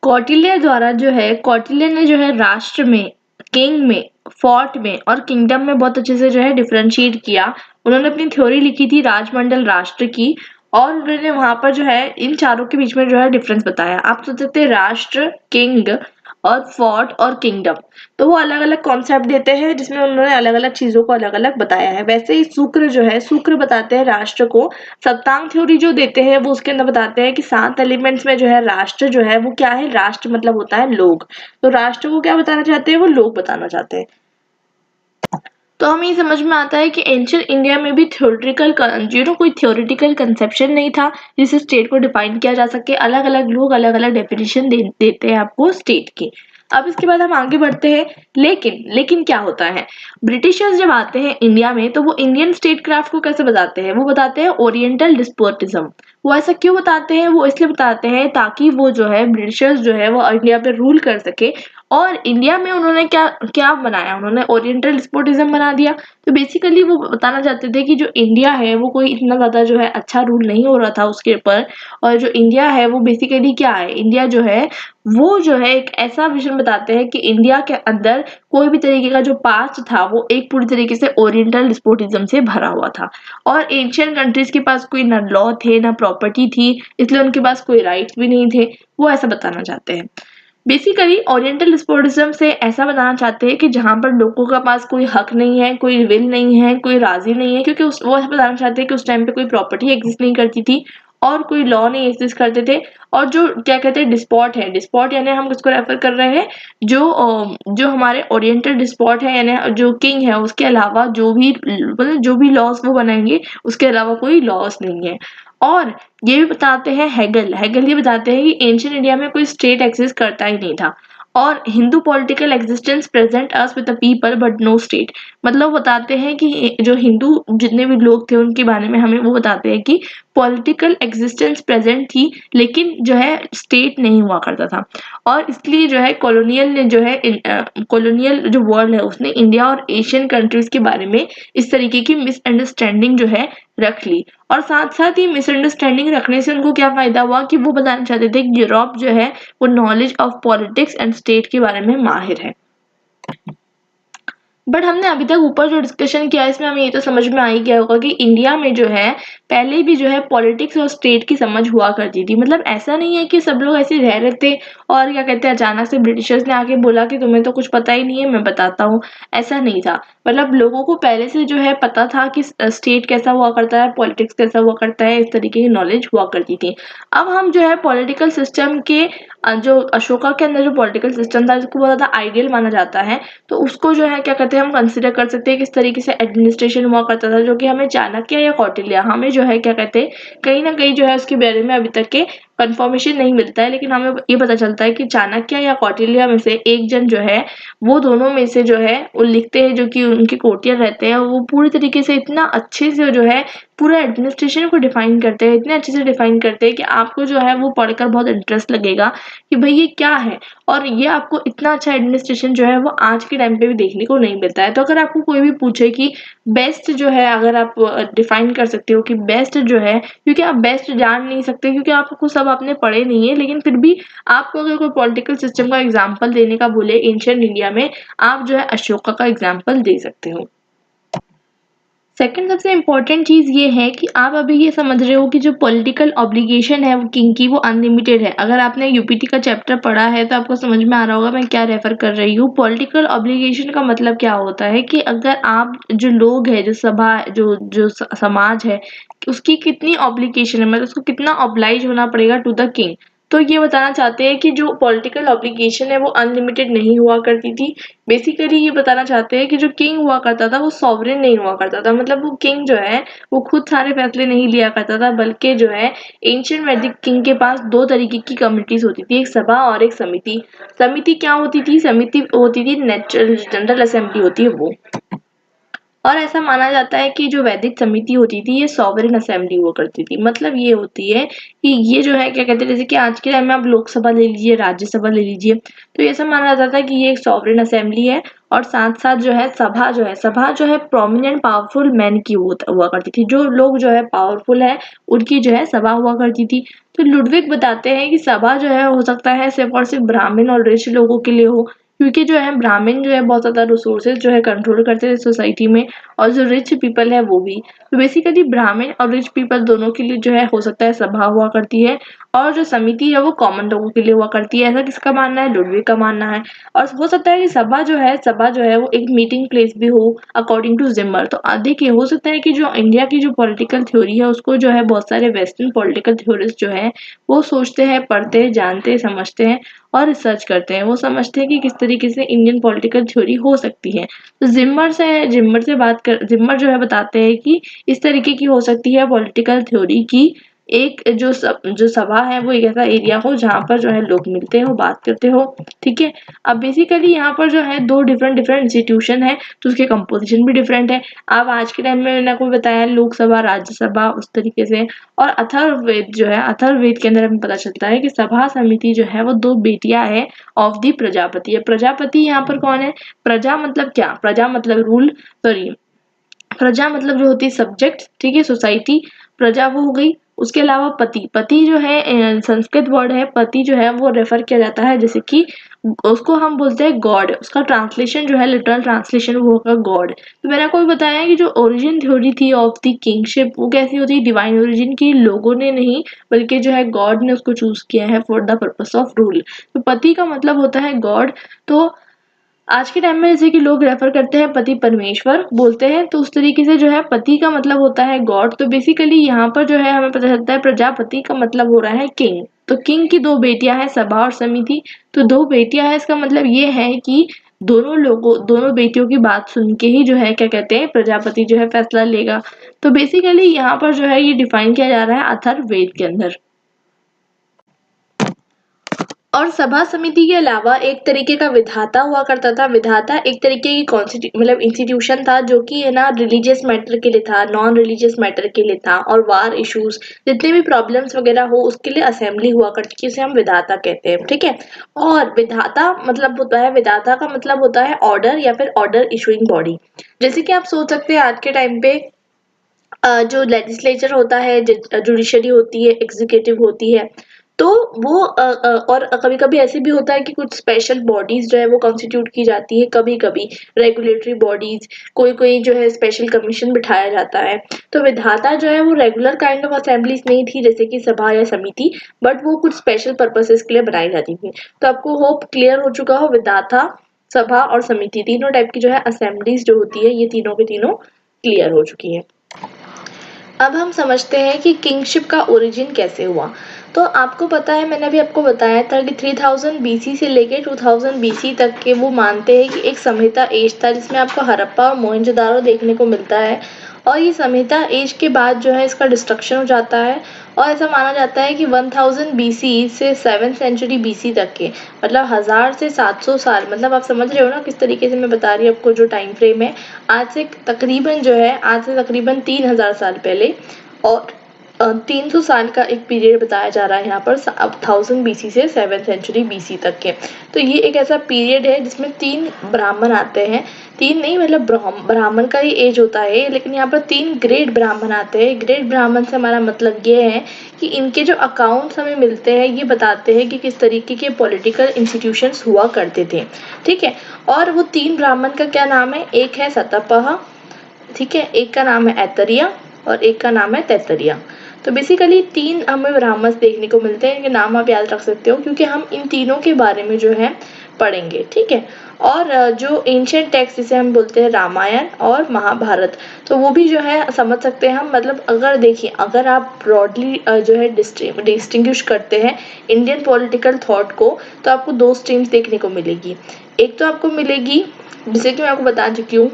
कौटिल्य द्वारा जो है, कौटिल्य ने जो है राष्ट्र में, किंग में, फोर्ट में और किंगडम में बहुत अच्छे से जो है डिफरेंशिएट किया। उन्होंने अपनी थ्योरी लिखी थी राजमंडल राष्ट्र की, और उन्होंने वहां पर जो है इन चारों के बीच में जो है डिफरेंस बताया। आप सोच सकते हैं राष्ट्र, किंग और फोर्ट और किंगडम, तो वो अलग अलग कॉन्सेप्ट देते हैं जिसमें उन्होंने अलग अलग चीजों को अलग अलग बताया है। वैसे ही शुक्र जो है, शुक्र बताते हैं राष्ट्र को। सप्तांग थ्योरी जो देते हैं वो उसके अंदर बताते हैं कि 7 एलिमेंट्स में जो है राष्ट्र जो है वो क्या है, राष्ट्र मतलब होता है लोग। तो राष्ट्र को क्या बताना चाहते हैं, वो लोग बताना चाहते हैं। तो हमें ये समझ में आता है कि एंशिएंट इंडिया में भी थ्योरेटिकल कोई थ्योरेटिकल कंसेप्शन नहीं था जिससे स्टेट को डिफाइन किया जा सके। अलग अलग लोग अलग अलग डेफिनेशन देते हैं आपको स्टेट की। अब इसके बाद हम आगे बढ़ते हैं। लेकिन क्या होता है, ब्रिटिशर्स जब आते हैं इंडिया में तो वो इंडियन स्टेट क्राफ्ट को कैसे बताते हैं, वो बताते हैं ओरिएंटल डिस्पोटिज्म। वो ऐसा क्यों बताते हैं, वो इसलिए बताते हैं ताकि वो जो है ब्रिटिशर्स जो है वो इंडिया पे रूल कर सके। और इंडिया में उन्होंने क्या क्या बनाया, उन्होंने ओरिएंटल डिस्पोटिज्म बना दिया। तो बेसिकली वो बताना चाहते थे कि जो इंडिया है वो कोई इतना ज्यादा जो है अच्छा रूल नहीं हो रहा था उसके ऊपर। और जो इंडिया है वो बेसिकली क्या है, इंडिया जो है वो जो है एक ऐसा विजन बताते हैं कि इंडिया के अंदर कोई भी तरीके का जो पास्ट था वो एक पूरी तरीके से ओरिएंटल डिस्पोटिज्म से भरा हुआ था। और एंशिएंट कंट्रीज के पास कोई ना लॉ थे ना प्रॉपर्टी थी, इसलिए उनके पास कोई राइट्स भी नहीं थे, वो ऐसा बताना चाहते हैं। बेसिकली ओरिएंटल डिस्पोटिज्म से ऐसा बनाना चाहते हैं कि जहाँ पर लोगों के पास कोई हक नहीं है, कोई विल नहीं है, कोई राजी नहीं है, क्योंकि वो ऐसा बताना चाहते हैं कि उस टाइम पे कोई प्रॉपर्टी एग्जिस्ट नहीं करती थी और कोई लॉ नहीं एग्जिस्ट करते थे। और जो क्या कहते हैं डिस्पॉट है, डिस्पॉट यानी हम किसको रेफर कर रहे हैं, जो हमारे ओरिएंटल डिस्पॉट है यानी जो किंग है, उसके अलावा जो भी मतलब जो भी लॉज वो बनाएंगे उसके अलावा कोई लॉज नहीं है। और ये भी बताते हैं हेगल ये बताते हैं कि एंशिएंट इंडिया में कोई स्टेट एग्जिस्ट करता ही नहीं था और Hindu political existence present us with the people but no state. मतलब बताते हैं कि जो हिंदू जितने भी लोग थे उनके बारे में हमें वो बताते हैं कि पॉलिटिकल एग्जिस्टेंस प्रेजेंट थी लेकिन जो है स्टेट नहीं हुआ करता था। और इसलिए जो है कॉलोनियल ने जो है कॉलोनियल जो वर्ल्ड है उसने इंडिया और एशियन कंट्रीज के बारे में इस तरीके की मिसअंडरस्टैंडिंग जो है रख ली। और साथ साथ ही मिसअंडरस्टैंडिंग रखने से उनको क्या फायदा हुआ कि वो बताना चाहते थे कि यूरोप जो है वो knowledge of politics and state के बारे में माहिर है। बट हमने अभी तक ऊपर जो डिस्कशन किया है इसमें हमें ये तो समझ में आ ही गया होगा कि इंडिया में जो है पहले भी जो है पॉलिटिक्स और स्टेट की समझ हुआ करती थी। मतलब ऐसा नहीं है कि सब लोग ऐसे रह रहे थे और क्या कहते हैं अचानक से ब्रिटिशर्स ने आके बोला कि तुम्हें तो कुछ पता ही नहीं है, मैं बताता हूँ। ऐसा नहीं था। मतलब लोगों को पहले से जो है पता था कि स्टेट कैसा हुआ करता है, पॉलिटिक्स कैसा हुआ करता है, इस तरीके की नॉलेज हुआ करती थी। अब हम जो है पॉलिटिकल सिस्टम के जो अशोका के अंदर जो पॉलिटिकल सिस्टम था जिसको बहुत ज्यादा आइडियल माना जाता है, तो उसको जो है क्या कहते हैं हम कंसिडर कर सकते हैं किस तरीके से एडमिनिस्ट्रेशन हुआ करता था, जो कि हमें चाणक्य या कौटिल्य हमें जो है क्या कहते हैं कहीं ना कहीं जो है उसके बारे में अभी तक के कंफर्मेशन नहीं मिलता है, लेकिन हमें ये पता चलता है कि चाणक्य या कौटिल्य में से एक जन जो है वो दोनों में से जो है वो लिखते हैं, जो कि उनके कोटियर रहते हैं, वो पूरी तरीके से इतना अच्छे से जो है पूरा एडमिनिस्ट्रेशन को डिफाइन करते हैं, इतने अच्छे से डिफाइन करते हैं कि आपको जो है वो पढ़कर बहुत इंटरेस्ट लगेगा कि भाई ये क्या है। और ये आपको इतना अच्छा एडमिनिस्ट्रेशन जो है वो आज के टाइम पे भी देखने को नहीं मिलता है। तो अगर आपको कोई भी पूछे कि बेस्ट जो है अगर आप डिफाइन कर सकते हो कि बेस्ट जो है, क्योंकि आप बेस्ट जान नहीं सकते क्योंकि आपको सब आपने पढ़े नहीं है, लेकिन फिर भी आपको अगर कोई पॉलिटिकल सिस्टम का एग्जाम्पल देने का बोले एंशिएंट इंडिया में, आप जो है अशोका का एग्जाम्पल दे सकते हो। सेकंड सबसे इम्पोर्टेंट चीज ये है कि आप अभी ये समझ रहे हो कि जो पॉलिटिकल ऑब्लिगेशन है वो किंग की वो अनलिमिटेड है। अगर आपने यूपीटी का चैप्टर पढ़ा है तो आपको समझ में आ रहा होगा मैं क्या रेफर कर रही हूँ। पॉलिटिकल ऑब्लिगेशन का मतलब क्या होता है कि अगर आप जो लोग है, जो सभा, जो समाज है, उसकी कितनी ऑब्लिगेशन है, मतलब उसको कितना ऑब्लाइज होना पड़ेगा टू द किंग। तो ये बताना चाहते हैं कि जो पॉलिटिकल ऑब्लिगेशन है वो अनलिमिटेड नहीं हुआ करती थी। बेसिकली ये बताना चाहते हैं कि जो किंग हुआ करता था वो सॉवरेन नहीं हुआ करता था। मतलब वो किंग जो है वो खुद सारे फैसले नहीं लिया करता था, बल्कि जो है एंशिएंट वैदिक किंग के पास दो तरीके की कमिटीज होती थी, एक सभा और एक समिति। समिति क्या होती थी? समिति होती थी नेचुरल जनरल असेंबली होती है वो। और ऐसा माना जाता है कि जो वैदिक समिति होती थी ये सॉवरेन असेंबली हुआ करती थी। मतलब ये होती है कि ये जो है क्या कहते हैं, जैसे कि आज के टाइम में आप लोकसभा ले लीजिए, राज्यसभा ले लीजिए, तो ये ऐसा माना जाता है कि ये एक सॉवरेन असेंबली है। और साथ साथ जो है सभा जो है प्रोमिनेंट पावरफुल मैन की हुआ करती थी। जो लोग जो है पावरफुल है उनकी जो है सभा हुआ करती थी। तो लुडविग बताते हैं कि सभा जो है हो सकता है सिर्फ और सिर्फ ब्राह्मण और रिच लोगों के लिए हो, क्योंकि जो है ब्राह्मण जो है बहुत ज्यादा रिसोर्सेज जो है कंट्रोल करते थे सोसाइटी में, और जो रिच पीपल है वो भी। तो बेसिकली ब्राह्मण और रिच पीपल दोनों के लिए जो है हो सकता है सभा हुआ करती है, और जो समिति है वो कॉमन लोगों के लिए हुआ करती है। ऐसा किसका मानना है? लुडविग का मानना है। और हो सकता है कि सभा जो है वो एक मीटिंग प्लेस भी हो अकॉर्डिंग टू जिमर। तो देखिए हो सकता है कि जो इंडिया की जो पॉलिटिकल थ्योरी है उसको जो है बहुत सारे वेस्टर्न पॉलिटिकल थ्योरिस्ट जो है वो सोचते हैं, पढ़ते हैं, जानते हैं, समझते हैं और रिसर्च करते हैं। वो समझते हैं कि किस तरीके से इंडियन पॉलिटिकल थ्योरी हो सकती है। तो जिम्मर जो है बताते हैं कि इस तरीके की हो सकती है पॉलिटिकल थ्योरी की एक जो सभा है वो एक ऐसा एरिया हो जहाँ पर जो है लोग मिलते हो, बात करते हो। ठीक है। अब बेसिकली यहाँ पर जो है दो डिफरेंट इंस्टीट्यूशन है, तो उसके कंपोजिशन भी डिफरेंट है। अब आज के टाइम में मैंने आपको बताया लोकसभा, राज्यसभा, उस तरीके से। और अथर्ववेद जो है, अथर्ववेद के अंदर हमें पता चलता है कि सभा समिति जो है वो दो बेटियां है ऑफ द प्रजापति है। प्रजापति यहाँ पर कौन है? प्रजा मतलब क्या? प्रजा मतलब रूल, सॉरी, प्रजा मतलब जो होती है सब्जेक्ट, ठीक है, सोसाइटी। प्रजा वो हो गई उसके अलावा पति, पति जो है संस्कृत वर्ड है पति जो है वो रेफर किया जाता है, जैसे कि उसको हम बोलते हैं गॉड, उसका ट्रांसलेशन जो है लिटरल ट्रांसलेशन वो होगा गॉड। तो मैंने आपको बताया कि जो ओरिजिन थ्योरी थी ऑफ द किंगशिप वो कैसी होती है, डिवाइन ओरिजिन की, लोगों ने नहीं बल्कि जो है गॉड ने उसको चूज किया है for the purpose of rule. तो पति का मतलब होता है गॉड। तो आज के टाइम में जैसे कि लोग रेफर करते हैं पति परमेश्वर बोलते हैं, तो उस तरीके से जो है पति का मतलब होता है गॉड। तो बेसिकली यहाँ पर जो है हमें पता चलता है प्रजापति का मतलब हो रहा है किंग। तो किंग की दो बेटियां हैं सभा और समिति। तो दो बेटियां हैं, इसका मतलब ये है कि दोनों बेटियों की बात सुन के ही जो है क्या कहते हैं प्रजापति जो है फैसला लेगा। तो बेसिकली यहाँ पर जो है ये डिफाइन किया जा रहा है अथर्ववेद के अंदर। और सभा समिति के अलावा एक तरीके का विधाता हुआ करता था। विधाता एक तरीके की मतलब इंस्टीट्यूशन था जो कि है ना रिलीजियस मैटर के लिए था, नॉन रिलीजियस मैटर के लिए था, और वार इश्यूज जितने भी प्रॉब्लम्स वगैरह हो उसके लिए असेंबली हुआ करती थी, उसे हम विधाता कहते हैं। ठीक है। और विधाता मतलब होता है, विधाता का मतलब होता है ऑर्डर या फिर ऑर्डर इशूइंग बॉडी। जैसे कि आप सोच सकते हैं आज के टाइम पे जो लेजिस्लेचर होता है, जुडिशरी होती है, एग्जीक्यूटिव होती है, तो वो और कभी कभी ऐसे भी होता है कि कुछ स्पेशल बॉडीज जो है वो कॉन्स्टिट्यूट की जाती है, कभी कभी रेगुलेटरी बॉडीज, कोई कोई जो है स्पेशल कमीशन बिठाया जाता है। तो विधाता जो है वो रेगुलर काइंड ऑफ असेंबलीज नहीं थी जैसे कि सभा या समिति, बट वो कुछ स्पेशल पर्पसेस के लिए बनाई जाती थी। तो आपको होप क्लियर हो चुका हो, विधाता, सभा और समिति तीनों टाइप की जो है असेंबलीज जो होती है ये तीनों के तीनों क्लियर हो चुकी है। अब हम समझते हैं कि किंगशिप का ओरिजिन कैसे हुआ। तो आपको पता है, मैंने अभी आपको बताया था कि 3000 बीसी से लेके 2000 बीसी तक के वो मानते हैं कि एक संहिता एज था जिसमें आपको हड़प्पा और मोहनजोदारो देखने को मिलता है। और ये संहिता एज के बाद जो है इसका डिस्ट्रक्शन हो जाता है। और ऐसा माना जाता है कि 1000 बीसी से 7th सेंचुरी बीसी तक के, मतलब 1000 से 700 साल, मतलब आप समझ रहे हो ना किस तरीके से मैं बता रही हूँ आपको जो टाइम फ्रेम है, आज से तकरीबन 3000 साल पहले। और 300 साल का एक पीरियड बताया जा रहा है यहाँ पर 1000 बीसी से 7th सेंचुरी बीसी तक के। तो ये एक ऐसा पीरियड है जिसमें 3 ब्राह्मण आते हैं, 3 नहीं मतलब ब्राह्मण का ही एज होता है, लेकिन यहाँ पर 3 ग्रेट ब्राह्मण आते हैं। ग्रेट ब्राह्मण से हमारा मतलब ये है कि इनके जो अकाउंट्स हमें मिलते हैं ये बताते हैं कि किस तरीके के पॉलिटिकल इंस्टीट्यूशंस हुआ करते थे। ठीक है। और वो 3 ब्राह्मण का क्या नाम है, एक है सतपह, ठीक है, एक का नाम है ऐतरिया और एक का नाम है तैतरिया। तो बेसिकली 3 हमें ब्राह्मण देखने को मिलते हैं, इनके नाम आप याद रख सकते हो क्योंकि हम इन तीनों के बारे में जो है पढ़ेंगे। ठीक है। और जो एंशिएंट टेक्स्ट जिसे हम बोलते हैं रामायण और महाभारत, तो वो भी जो है समझ सकते हैं हम। मतलब अगर देखिए, अगर आप ब्रॉडली जो है डिस्टिंग्विश करते हैं इंडियन पॉलिटिकल थॉट को, तो आपको 2 स्ट्रीम्स देखने को मिलेगी। एक तो आपको मिलेगी, जैसे कि मैं आपको बता चुकी हूँ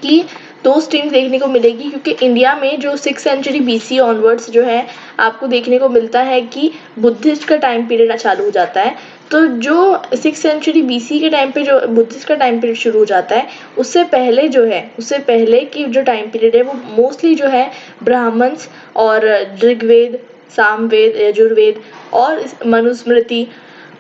कि 2 स्ट्रीम्स देखने को मिलेगी, क्योंकि इंडिया में जो 6th सेंचुरी बीसी ऑनवर्ड्स जो है आपको देखने को मिलता है कि बुद्धिस्ट का टाइम पीरियड चालू हो जाता है। तो जो 6th सेंचुरी बीसी के टाइम पे जो बुद्धिस्ट का टाइम पीरियड शुरू हो जाता है, उससे पहले की जो टाइम पीरियड है वो मोस्टली जो है ब्राह्मण्स और ऋग्वेद, सामवेद, यजुर्वेद और मनुस्मृति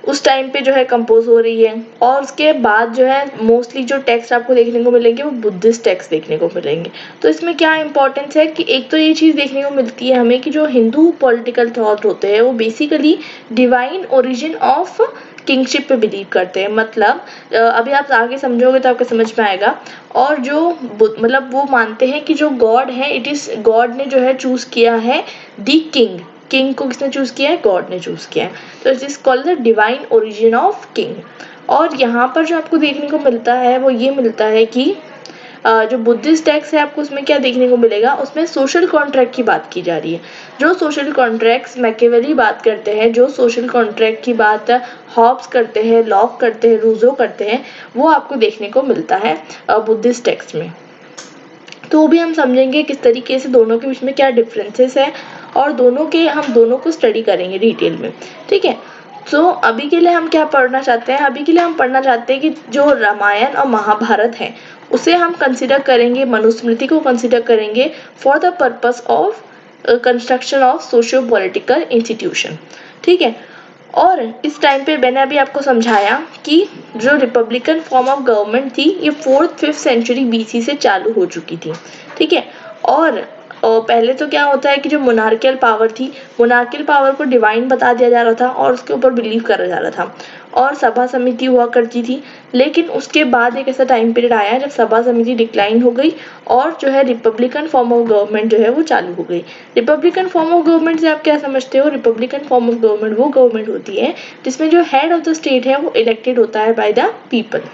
उस टाइम पे जो है कंपोज हो रही है। और उसके बाद जो है मोस्टली जो टेक्स्ट आपको देखने को मिलेंगे वो बुद्धिस्ट टेक्स्ट देखने को मिलेंगे। तो इसमें क्या इंपॉर्टेंस है कि एक तो ये चीज़ देखने को मिलती है हमें कि जो हिंदू पॉलिटिकल थॉट होते हैं वो basically divine origin of kingship पे बिलीव करते हैं। मतलब अभी आप आगे समझोगे तो आपको समझ में आएगा। और जो मतलब वो मानते हैं कि जो गॉड है, इट इज गॉड ने जो है चूज किया है दी किंग। किंग को किसने चूज किया है, गॉड ने चूज किया है। तो it is called the divine origin of king. और यहाँ पर जो आपको देखने को मिलता है वो ये मिलता है कि जो बुद्धिस्ट टेक्स्ट है आपको उसमें क्या देखने को मिलेगा, उसमें सोशल कॉन्ट्रैक्ट की बात की जा रही है। जो सोशल कॉन्ट्रैक्ट्स मैकियावेली बात करते हैं, जो सोशल कॉन्ट्रैक्ट की बात हॉब्स करते हैं, लॉक करते हैं, रूजो करते हैं, वो आपको देखने को मिलता है बुद्धिस्ट टेक्स्ट में। तो भी हम समझेंगे किस तरीके से दोनों के बीच में क्या डिफरेंसेस है, और हम दोनों को स्टडी करेंगे डिटेल में। ठीक है। तो अभी के लिए हम क्या पढ़ना चाहते हैं, अभी के लिए हम पढ़ना चाहते हैं कि जो रामायण और महाभारत है उसे हम कंसिडर करेंगे, मनुस्मृति को कंसिडर करेंगे for the purpose of construction of socio political institution. ठीक है। और इस टाइम पे मैंने अभी आपको समझाया कि जो रिपब्लिकन फॉर्म ऑफ गवर्नमेंट थी ये 4th 5th सेंचुरी बीसी से चालू हो चुकी थी। ठीक है। और और पहले तो क्या होता है कि जो मोनार्कियल पावर थी, मोनार्कियल पावर को डिवाइन बता दिया जा रहा था और उसके ऊपर बिलीव करा जा रहा था और सभा समिति हुआ करती थी। लेकिन उसके बाद एक ऐसा टाइम पीरियड आया जब सभा समिति डिक्लाइन हो गई और जो है रिपब्लिकन फॉर्म ऑफ गवर्नमेंट जो है वो चालू हो गई। रिपब्लिकन फॉर्म ऑफ गवर्नमेंट से आप क्या समझते हो? रिपब्लिकन फॉर्म ऑफ गवर्नमेंट वो गवर्नमेंट होती है जिसमें जो हेड ऑफ द स्टेट है वो इलेक्टेड होता है बाय द पीपल।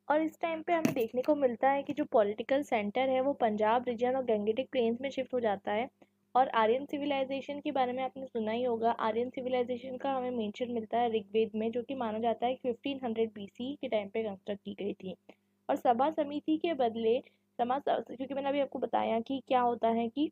और इस टाइम पे हमें देखने को मिलता है कि जो पॉलिटिकल सेंटर है वो पंजाब रीजन और गंगेटिक प्लेन्स में शिफ्ट हो जाता है। और आर्यन सिविलाइजेशन के बारे में आपने सुना ही होगा। आर्यन सिविलाइजेशन का हमें मेंशन मिलता है ऋग्वेद में, जो कि माना जाता है कि 1500 बीसी के टाइम पे कंस्ट्रक्ट की गई थी। और सभा समिति के बदले क्योंकि मैंने अभी आपको बताया कि क्या होता है कि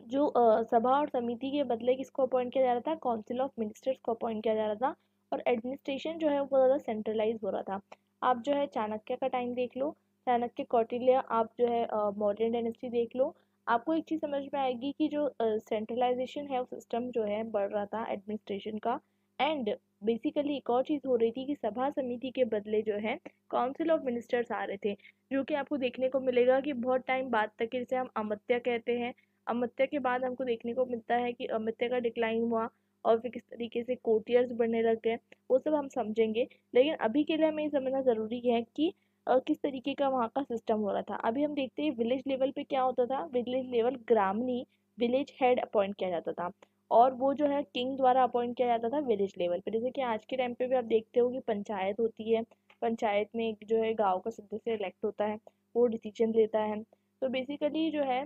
जो सभा और समिति के बदले किसको अपॉइंट किया जा रहा था, काउंसिल ऑफ मिनिस्टर्स को अपॉइंट किया जा रहा था। और एडमिनिस्ट्रेशन जो है वो बहुत ज़्यादा सेंट्रलाइज हो रहा था। आप जो है चाणक्य का टाइम देख लो, चाणक्य कौटिल्य, आप जो है मौर्यन डायनेस्टी देख लो। आपको एक चीज़ समझ में आएगी कि जो सेंट्रलाइजेशन है वो सिस्टम जो है बढ़ रहा था एडमिनिस्ट्रेशन का। एंड बेसिकली एक और चीज़ हो रही थी कि सभा समिति के बदले जो है काउंसिल ऑफ मिनिस्टर्स आ रहे थे, जो कि आपको देखने को मिलेगा कि बहुत टाइम बाद तक जिसे हम अमात्य कहते हैं। अमात्य के बाद हमको देखने को मिलता है कि अमात्य का डिक्लाइन हुआ और फिर किस तरीके से कोर्टियर्स बनने लग गए, वो सब हम समझेंगे। लेकिन अभी के लिए हमें ये समझना ज़रूरी है कि किस तरीके का वहाँ का सिस्टम हो रहा था। अभी हम देखते हैं विलेज लेवल पे क्या होता था। विलेज लेवल ग्रामनी, विलेज हेड अपॉइंट किया जाता था और वो जो है किंग द्वारा अपॉइंट किया जाता था विलेज लेवल पे। जैसे कि आज के टाइम पे भी आप देखते हो कि पंचायत होती है, पंचायत में एक जो है गाँव का सदस्य इलेक्ट होता है, वो डिसीजन लेता है। तो बेसिकली जो है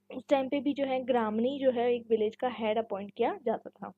उस टाइम पे भी जो है ग्रामणी जो है एक विलेज का हेड अपॉइंट किया जाता था।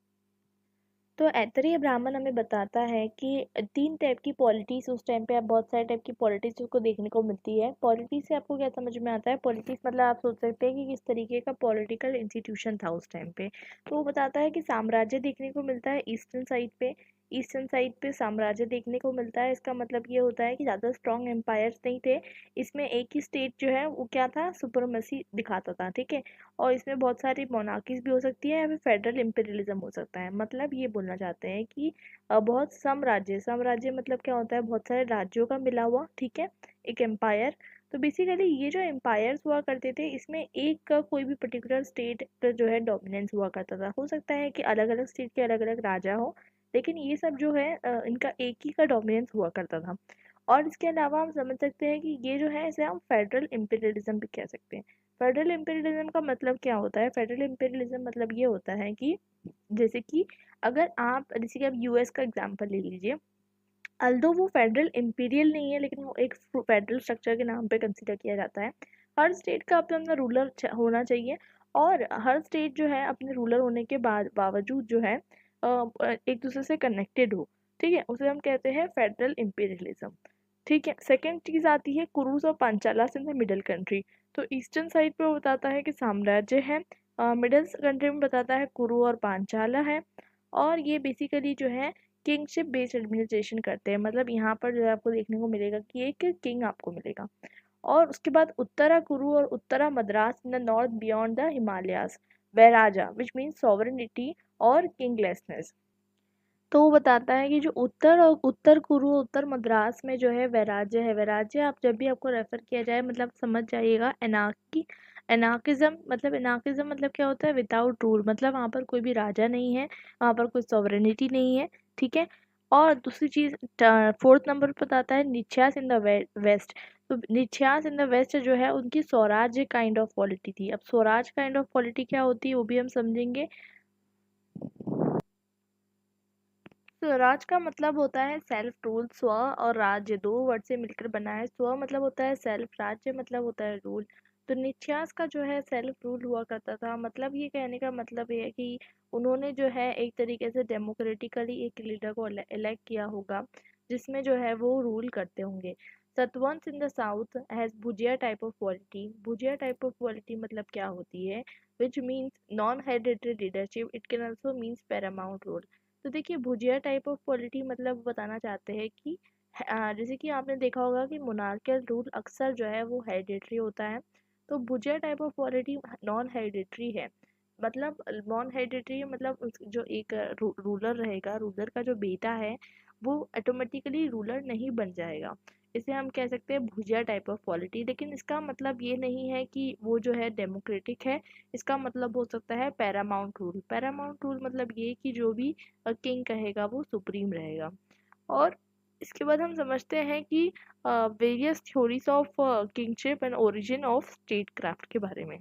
तो ऐतरेय ब्राह्मण हमें बताता है कि 3 टाइप की पॉलिटीज़ उस टाइम पे, आप बहुत सारे टाइप की पॉलिटीज़ उसको देखने को मिलती है। पॉलिटीज़ से आपको क्या समझ में आता है? पॉलिटिक्स मतलब आप सोच सकते हैं कि किस तरीके का पॉलिटिकल इंस्टीट्यूशन था उस टाइम पे। तो वो बताता है कि साम्राज्य देखने को मिलता है ईस्टर्न साइड पे। ईस्टर्न साइड पे साम्राज्य देखने को मिलता है। इसका मतलब ये होता है कि ज़्यादा स्ट्रॉन्ग एम्पायर्स नहीं थे। इसमें एक ही स्टेट जो है वो क्या था, सुपरमेसी दिखाता था, ठीक है। और इसमें बहुत सारी मोनार्कीज भी हो सकती है या फिर फेडरल इम्पीरियलिज्म हो सकता है। मतलब ये बोलना चाहते हैं कि बहुत साम्राज्य, साम्राज्य मतलब क्या होता है, बहुत सारे राज्यों का मिला हुआ, ठीक है, एक एम्पायर। तो बेसिकली ये जो एम्पायर्स हुआ करते थे इसमें एक का कोई भी पर्टिकुलर स्टेट का जो है डोमिनेंस हुआ करता था। हो सकता है कि अलग अलग स्टेट के अलग अलग राजा हो, लेकिन ये सब जो है इनका एक ही का डोमिनेंस हुआ करता था। और इसके अलावा हम समझ सकते हैं कि ये जो है इसे हम फेडरल इम्पीरियलिज्म भी कह सकते हैं। फेडरल इम्पीरियलिज्म का मतलब क्या होता है? फेडरल इम्पीरियलिज्म मतलब ये होता है कि जैसे कि अगर आप, जैसे कि आप यूएस का एग्जांपल ले लीजिए। अल्दो वो फेडरल इम्पीरियल नहीं है, लेकिन वो एक फेडरल स्ट्रक्चर के नाम पे कंसिडर किया जाता है। हर स्टेट का अपना अपना रूलर होना चाहिए और हर स्टेट जो है अपने रूलर होने के बाद बावजूद जो है एक दूसरे से कनेक्टेड हो, ठीक है, उसे हम कहते हैं फेडरल इम्पीरियलिज्म। ठीक है। सेकेंड चीज़ आती है कुरुस और Panchalas in the middle country. तो ईस्टर्न साइड पे वो बताता है कि साम्राज्य है, मिडल कंट्री में बताता है कुरु और पांचाला है। और ये बेसिकली जो है किंगशिप बेस्ड एडमिनिस्ट्रेशन करते हैं। मतलब यहाँ पर जो है आपको देखने को मिलेगा कि एक किंग आपको मिलेगा। और उसके बाद उत्तरा कुरु और Uttara Madras in the north beyond the Himalayas, वैराजा विच मीन्स सॉवरेनिटी और किंगलेसनेस। तो वो बताता है कि जो उत्तर और उत्तर कुरु और उत्तर मद्रास में जो है वैराज्य है। वैराज्य आप जब भी आपको रेफर किया जाए मतलब समझ जाइएगा एनार्की, एनार्किज्म मतलब क्या होता है, विदाउट रूल। मतलब वहाँ पर कोई भी राजा नहीं है, वहाँ पर कोई सॉवरेनिटी नहीं है, ठीक है। और दूसरी चीज़ फोर्थ नंबर पर बताता है निच्छास इन द वेस्ट। तो निच्छास इन द वेस्ट जो है उनकी स्वराज्य काइंड ऑफ पॉलिटी थी। अब स्वराज काइंड ऑफ पॉलिटी क्या होती है वो भी हम समझेंगे। स्वराज का मतलब होता है सेल्फ रूल। स्व और राज्य दो वर्ड से मिलकर बना है। स्व मतलब होता है सेल्फ, राज्य मतलब होता है रूल। तो नित्यास का जो है सेल्फ रूल हुआ करता था। मतलब ये कहने का मतलब ये है कि उन्होंने जो है एक तरीके से डेमोक्रेटिकली एक लीडर को इलेक्ट किया होगा जिसमें जो है वो रूल करते होंगे। Satvansh in the south has भुजिया टाइप ऑफ पॉलिटी। भुजिया टाइप ऑफ पॉलिटी मतलब क्या होती है, which means non hereditary leadership. It can also means paramount rule. तो देखिए भुजिया टाइप ऑफ पॉलिटी मतलब बताना चाहते हैं कि जैसे कि आपने देखा होगा कि मोनार्कियल रूल अक्सर जो है वो हेरिडिटरी होता है। तो भुजिया type of polity non hereditary है। मतलब नॉन हेरिडिटरी मतलब जो एक रूलर रहेगा, रूलर का जो बेटा है वो ऑटोमेटिकली रूलर नहीं बन जाएगा। इसे हम कह सकते हैं भुजिया टाइप ऑफ पॉलिटी, लेकिन इसका मतलब ये नहीं है कि वो जो है डेमोक्रेटिक है। इसका मतलब हो सकता है पैरामाउंट रूल। पैरामाउंट रूल मतलब ये कि जो भी किंग कहेगा वो सुप्रीम रहेगा। और इसके बाद हम समझते हैं कि various theories of kingship and origin of state craft के बारे में।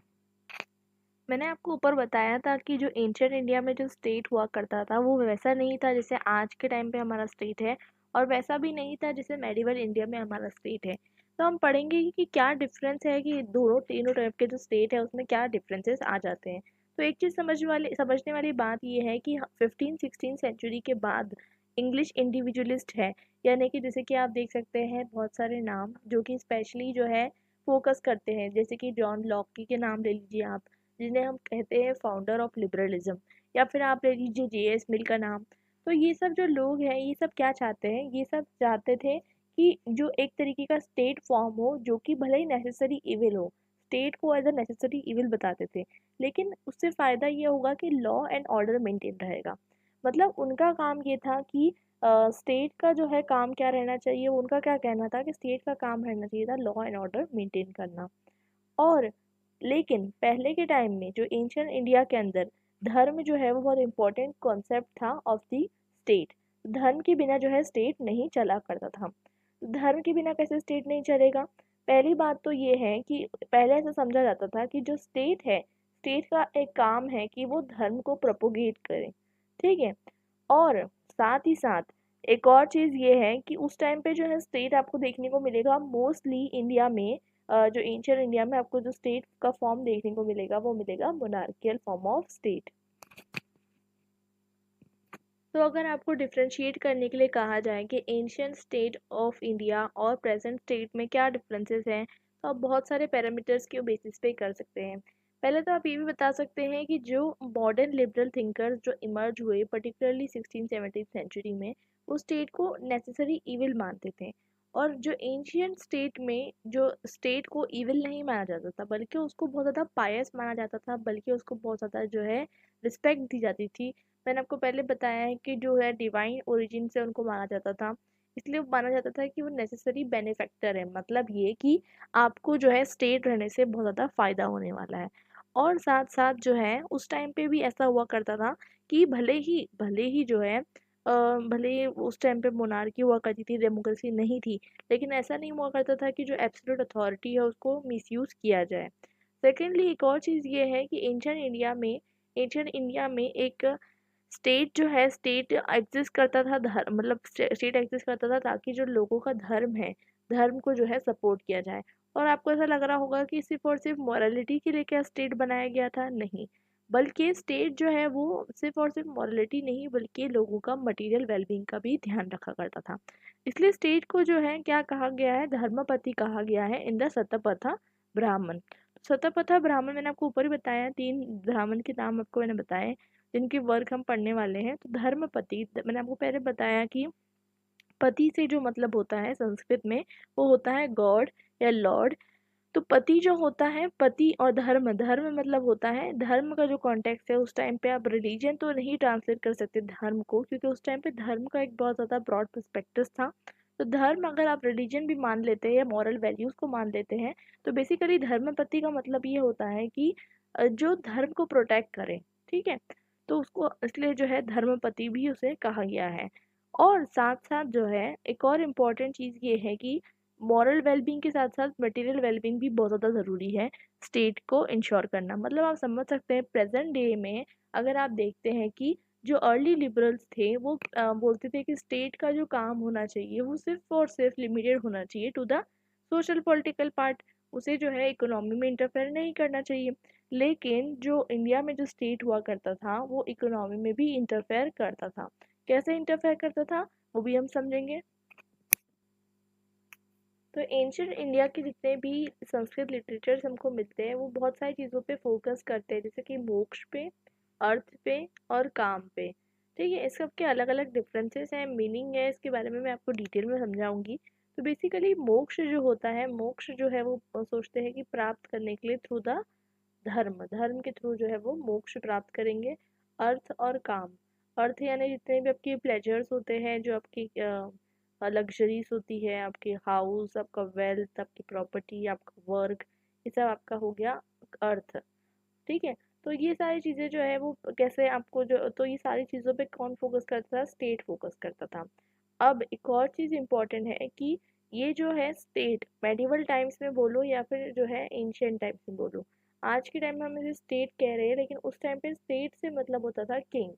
मैंने आपको ऊपर बताया था कि जो एंशियंट इंडिया में जो स्टेट हुआ करता था वो वैसा नहीं था जैसे आज के टाइम पे हमारा स्टेट है, और वैसा भी नहीं था जैसे मेडिवल इंडिया में हमारा स्टेट है। तो हम पढ़ेंगे कि क्या डिफरेंस है, कि दोनों तीनों टाइप के जो स्टेट है उसमें क्या डिफरेंसेस आ जाते हैं। तो एक चीज़ समझने वाली बात ये है कि 15-16 सेंचुरी के बाद इंग्लिश इंडिविजुअलिस्ट है, यानी कि जैसे कि आप देख सकते हैं बहुत सारे नाम जो कि स्पेशली जो है फोकस करते हैं, जैसे कि जॉन लॉकी के नाम ले लीजिए आप, जिन्हें हम कहते हैं फाउंडर ऑफ लिबरलिज्म, या फिर आप ले लीजिए जेएस मिल का नाम। तो ये सब जो लोग हैं ये सब क्या चाहते हैं, ये सब चाहते थे कि जो एक तरीके का स्टेट फॉर्म हो जो कि भले ही नेसेसरी इविल हो, स्टेट को एज अ नेसेसरी इविल बताते थे, लेकिन उससे फ़ायदा ये होगा कि लॉ एंड ऑर्डर मेंटेन रहेगा। मतलब उनका काम ये था कि स्टेट का जो है काम क्या रहना चाहिए, उनका क्या कहना था कि स्टेट का काम रहना चाहिए था लॉ एंड ऑर्डर मेंटेन करना। और लेकिन पहले के टाइम में जो एंशियंट इंडिया के अंदर धर्म जो है वो बहुत इंपॉर्टेंट कॉन्सेप्ट था ऑफ द स्टेट। धर्म के बिना जो है स्टेट नहीं चला करता था। धर्म के बिना कैसे स्टेट नहीं चलेगा? पहली बात तो ये है कि पहले ऐसा समझा जाता था कि जो स्टेट है, स्टेट का एक काम है कि वो धर्म को प्रोपोगेट करे, ठीक है। और साथ ही साथ एक और चीज़ ये है कि उस टाइम पे जो है स्टेट आपको देखने को मिलेगा मोस्टली इंडिया में, जो एंशियंट इंडिया में आपको जो स्टेट का फॉर्म देखने को मिलेगा वो मिलेगा मोनार्कियल फॉर्म ऑफ स्टेट। तो अगर आपको डिफरेंशिएट करने के लिए कहा जाए कि एंशियंट स्टेट ऑफ इंडिया और प्रेजेंट स्टेट में क्या डिफरेंसेस हैं, तो आप बहुत सारे पैरामीटर्स के बेसिस पे कर सकते हैं। पहले तो आप ये भी बता सकते हैं कि जो मॉडर्न लिबरल थिंकर्स जो इमर्ज हुए पर्टिकुलरली 16-17 सेंचुरी में, वो स्टेट को नेसेसरी इविल मानते थे। और जो एंशियंट स्टेट में जो स्टेट को इविल नहीं माना जाता था, बल्कि उसको बहुत ज़्यादा पायस माना जाता था, बल्कि उसको बहुत ज़्यादा जो है रिस्पेक्ट दी जाती थी। मैंने आपको पहले बताया है कि जो है डिवाइन ओरिजिन से उनको माना जाता था, इसलिए माना जाता था कि वो नेसेसरी बेनिफैक्टर है, मतलब ये कि आपको जो है स्टेट रहने से बहुत ज़्यादा फ़ायदा होने वाला है। और साथ साथ जो है उस टाइम पे भी ऐसा हुआ करता था कि भले ही जो है भले ही उस टाइम पे मोनार्की हुआ करती थी, डेमोक्रेसी नहीं थी, लेकिन ऐसा नहीं हुआ करता था कि जो एब्सोल्यूट अथॉरिटी है उसको मिसयूज़ किया जाए। सेकेंडली एक और चीज़ ये है कि एंशियंट इंडिया में एक स्टेट जो है स्टेट एग्जिस्ट करता था, धर्म मतलब स्टेट एग्जिस्ट करता था ताकि जो लोगों का धर्म है, धर्म को जो है सपोर्ट किया जाए। और आपको ऐसा लग रहा होगा कि सिर्फ और सिर्फ मॉरलिटी के लिए क्या स्टेट बनाया गया था? नहीं, बल्कि स्टेट जो है वो सिर्फ और सिर्फ मॉरलिटी नहीं बल्कि लोगों का मटेरियल वेलबींग का भी ध्यान रखा करता था। इसलिए स्टेट को जो है क्या कहा गया है? धर्मपति कहा गया है इन द शतपथा ब्राह्मण। शतपथा ब्राह्मण मैंने आपको ऊपर ही बताया, 3 ब्राह्मण के नाम आपको मैंने बताए जिनके वर्क हम पढ़ने वाले हैं। तो धर्मपति मैंने आपको पहले बताया कि पति से जो मतलब होता है संस्कृत में वो होता है गॉड या लॉर्ड। तो पति जो होता है, पति और धर्म, धर्म मतलब होता है धर्म का जो कॉन्टेक्स्ट है, उस टाइम पे आप रिलीजन तो नहीं ट्रांसलेट कर सकते धर्म को, क्योंकि उस टाइम पे धर्म का एक बहुत ज़्यादा ब्रॉड पर्सपेक्टिव था। तो धर्म अगर आप रिलीजन भी मान लेते हैं या मॉरल वैल्यूज़ को मान लेते हैं, तो बेसिकली धर्मपति का मतलब ये होता है कि जो धर्म को प्रोटेक्ट करे, ठीक है। तो उसको इसलिए जो है धर्मपति भी उसे कहा गया है। और साथ साथ जो है एक और इम्पॉर्टेंट चीज़ ये है कि मॉरल वेलबींग के साथ साथ मटेरियल वेलबींग भी बहुत ज़्यादा ज़रूरी है स्टेट को इंश्योर करना। मतलब आप समझ सकते हैं प्रेजेंट डे में अगर आप देखते हैं कि जो अर्ली लिबरल्स थे वो बोलते थे कि स्टेट का जो काम होना चाहिए वो सिर्फ और सिर्फ लिमिटेड होना चाहिए to the social political part, उसे जो है इकोनॉमी में इंटरफेयर नहीं करना चाहिए। लेकिन जो इंडिया में जो स्टेट हुआ करता था वो इकोनॉमी में भी इंटरफेयर करता था। कैसे इंटरफेयर करता था वो भी हम समझेंगे। तो एंशियंट इंडिया के जितने भी संस्कृत लिटरेचर्स हमको मिलते हैं वो बहुत सारी चीज़ों पे फोकस करते हैं, जैसे कि मोक्ष पे, अर्थ पे और काम पे, ठीक है। इस सब के अलग अलग डिफरेंसेस हैं, मीनिंग है, इसके बारे में मैं आपको डिटेल में समझाऊंगी। तो बेसिकली मोक्ष जो होता है, मोक्ष जो है वो सोचते हैं कि प्राप्त करने के लिए थ्रू द धर्म, धर्म के थ्रू जो है वो मोक्ष प्राप्त करेंगे। अर्थ और काम, अर्थ यानी जितने भी आपके प्लेजर्स होते हैं, जो आपकी लग्जरीज होती है, आपके हाउस, आपका वेल्थ, आपकी प्रॉपर्टी, आपका वर्क, ये सब आपका हो गया अर्थ। ठीक है। तो ये सारी चीज़ें जो है वो कैसे आपको जो, तो ये सारी चीज़ों पे कौन फोकस करता था? स्टेट फोकस करता था। अब एक और चीज़ इम्पॉर्टेंट है कि ये जो है स्टेट, मेडिवल टाइम्स में बोलो या फिर जो है एंशियंट टाइम्स में बोलो, आज के टाइम में हम इसे स्टेट कह रहे हैं, लेकिन उस टाइम पे स्टेट से मतलब होता था किंग।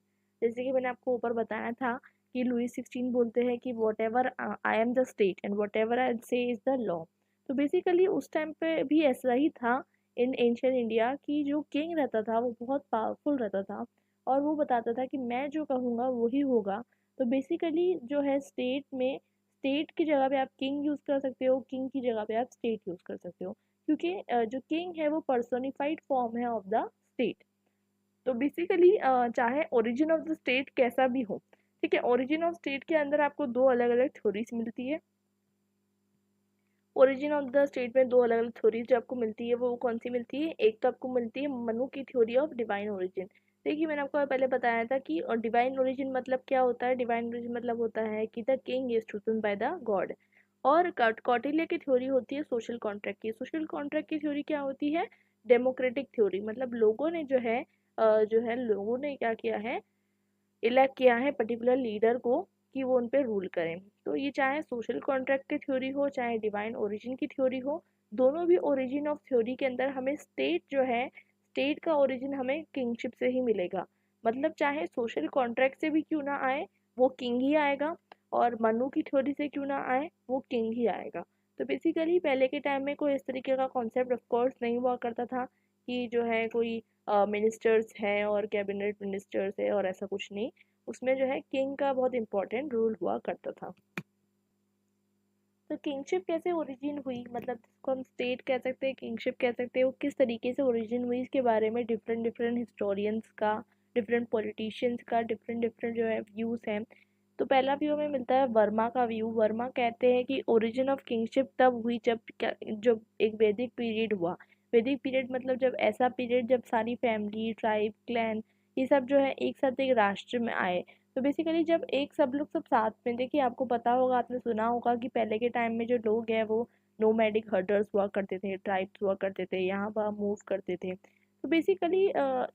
जैसे कि मैंने आपको ऊपर बताया था कि लुई 16 बोलते हैं कि what ever I am the state and what ever I से इज द लॉ। तो बेसिकली उस टाइम पे भी ऐसा ही था इन एंशियंट इंडिया की, जो किंग रहता था वो बहुत पावरफुल रहता था और वो बताता था कि मैं जो कहूँगा वही होगा। तो बेसिकली जो है स्टेट में, स्टेट की जगह पे आप किंग यूज़ कर सकते हो, किंग की जगह पे आप स्टेट यूज़ कर सकते हो, क्योंकि जो किंग है वो पर्सोनिफाइड फॉर्म है ऑफ द स्टेट। तो बेसिकली चाहे ओरिजिन ऑफ द स्टेट कैसा भी हो, ठीक है, ओरिजिन ऑफ स्टेट के अंदर आपको दो अलग अलग थ्योरीज मिलती है। ओरिजिन ऑफ द स्टेट में दो अलग अलग थ्योरीज जो आपको मिलती है वो कौन सी मिलती है? एक तो आपको मिलती है मनु की थ्योरी ऑफ डिवाइन ओरिजिन। देखिए मैंने आपको पहले बताया था कि डिवाइन ओरिजिन मतलब क्या होता है। डिवाइन ओरिजिन मतलब होता है कि the king is chosen by the God. और कौटिल्य की थ्योरी होती है सोशल कॉन्ट्रैक्ट की। सोशल कॉन्ट्रैक्ट की थ्योरी क्या होती है? डेमोक्रेटिक थ्योरी, मतलब लोगों ने जो है लोगों ने क्या किया है, इलेक्ट किया है पर्टिकुलर लीडर को कि वो उन पे रूल करें। तो ये चाहे सोशल कॉन्ट्रैक्ट की थ्योरी हो चाहे डिवाइन ओरिजिन की थ्योरी हो, दोनों भी ओरिजिन ऑफ थ्योरी के अंदर हमें स्टेट जो है, स्टेट का ओरिजिन हमें किंगशिप से ही मिलेगा। मतलब चाहे सोशल कॉन्ट्रैक्ट से भी क्यों ना आए, वो किंग ही आएगा, और मनु की थ्योरी से क्यों ना आए, वो किंग ही आएगा। तो बेसिकली पहले के टाइम में कोई इस तरीके का कॉन्सेप्ट ऑफ कोर्स नहीं हुआ करता था कि जो है कोई मिनिस्टर्स है और कैबिनेट मिनिस्टर्स है और ऐसा कुछ नहीं। उसमें जो है किंग का बहुत इंपॉर्टेंट रोल हुआ करता था। तो किंगशिप कैसे ओरिजिन हुई, मतलब जिसको हम स्टेट कह सकते हैं, किंगशिप कह सकते हैं, वो किस तरीके से ओरिजिन हुई, इसके बारे में डिफरेंट डिफरेंट हिस्टोरियंस का, डिफरेंट पॉलिटिशियंस का डिफरेंट डिफरेंट जो है व्यूज़ हैं। तो पहला व्यू हमें मिलता है वर्मा का व्यू। वर्मा कहते हैं कि ओरिजिन ऑफ किंगशिप तब हुई जब एक वैदिक पीरियड हुआ। वैदिक पीरियड मतलब जब ऐसा पीरियड जब सारी फैमिली, ट्राइब, क्लैन, ये सब जो है एक साथ एक राष्ट्र में आए। तो बेसिकली जब एक सब लोग सब साथ में, देखिए आपको पता होगा, आपने सुना होगा कि पहले के टाइम में जो लोग हैं वो नोमैडिक हर्डर्स हुआ करते थे, ट्राइब्स हुआ करते थे, यहाँ वहाँ मूव करते थे। तो बेसिकली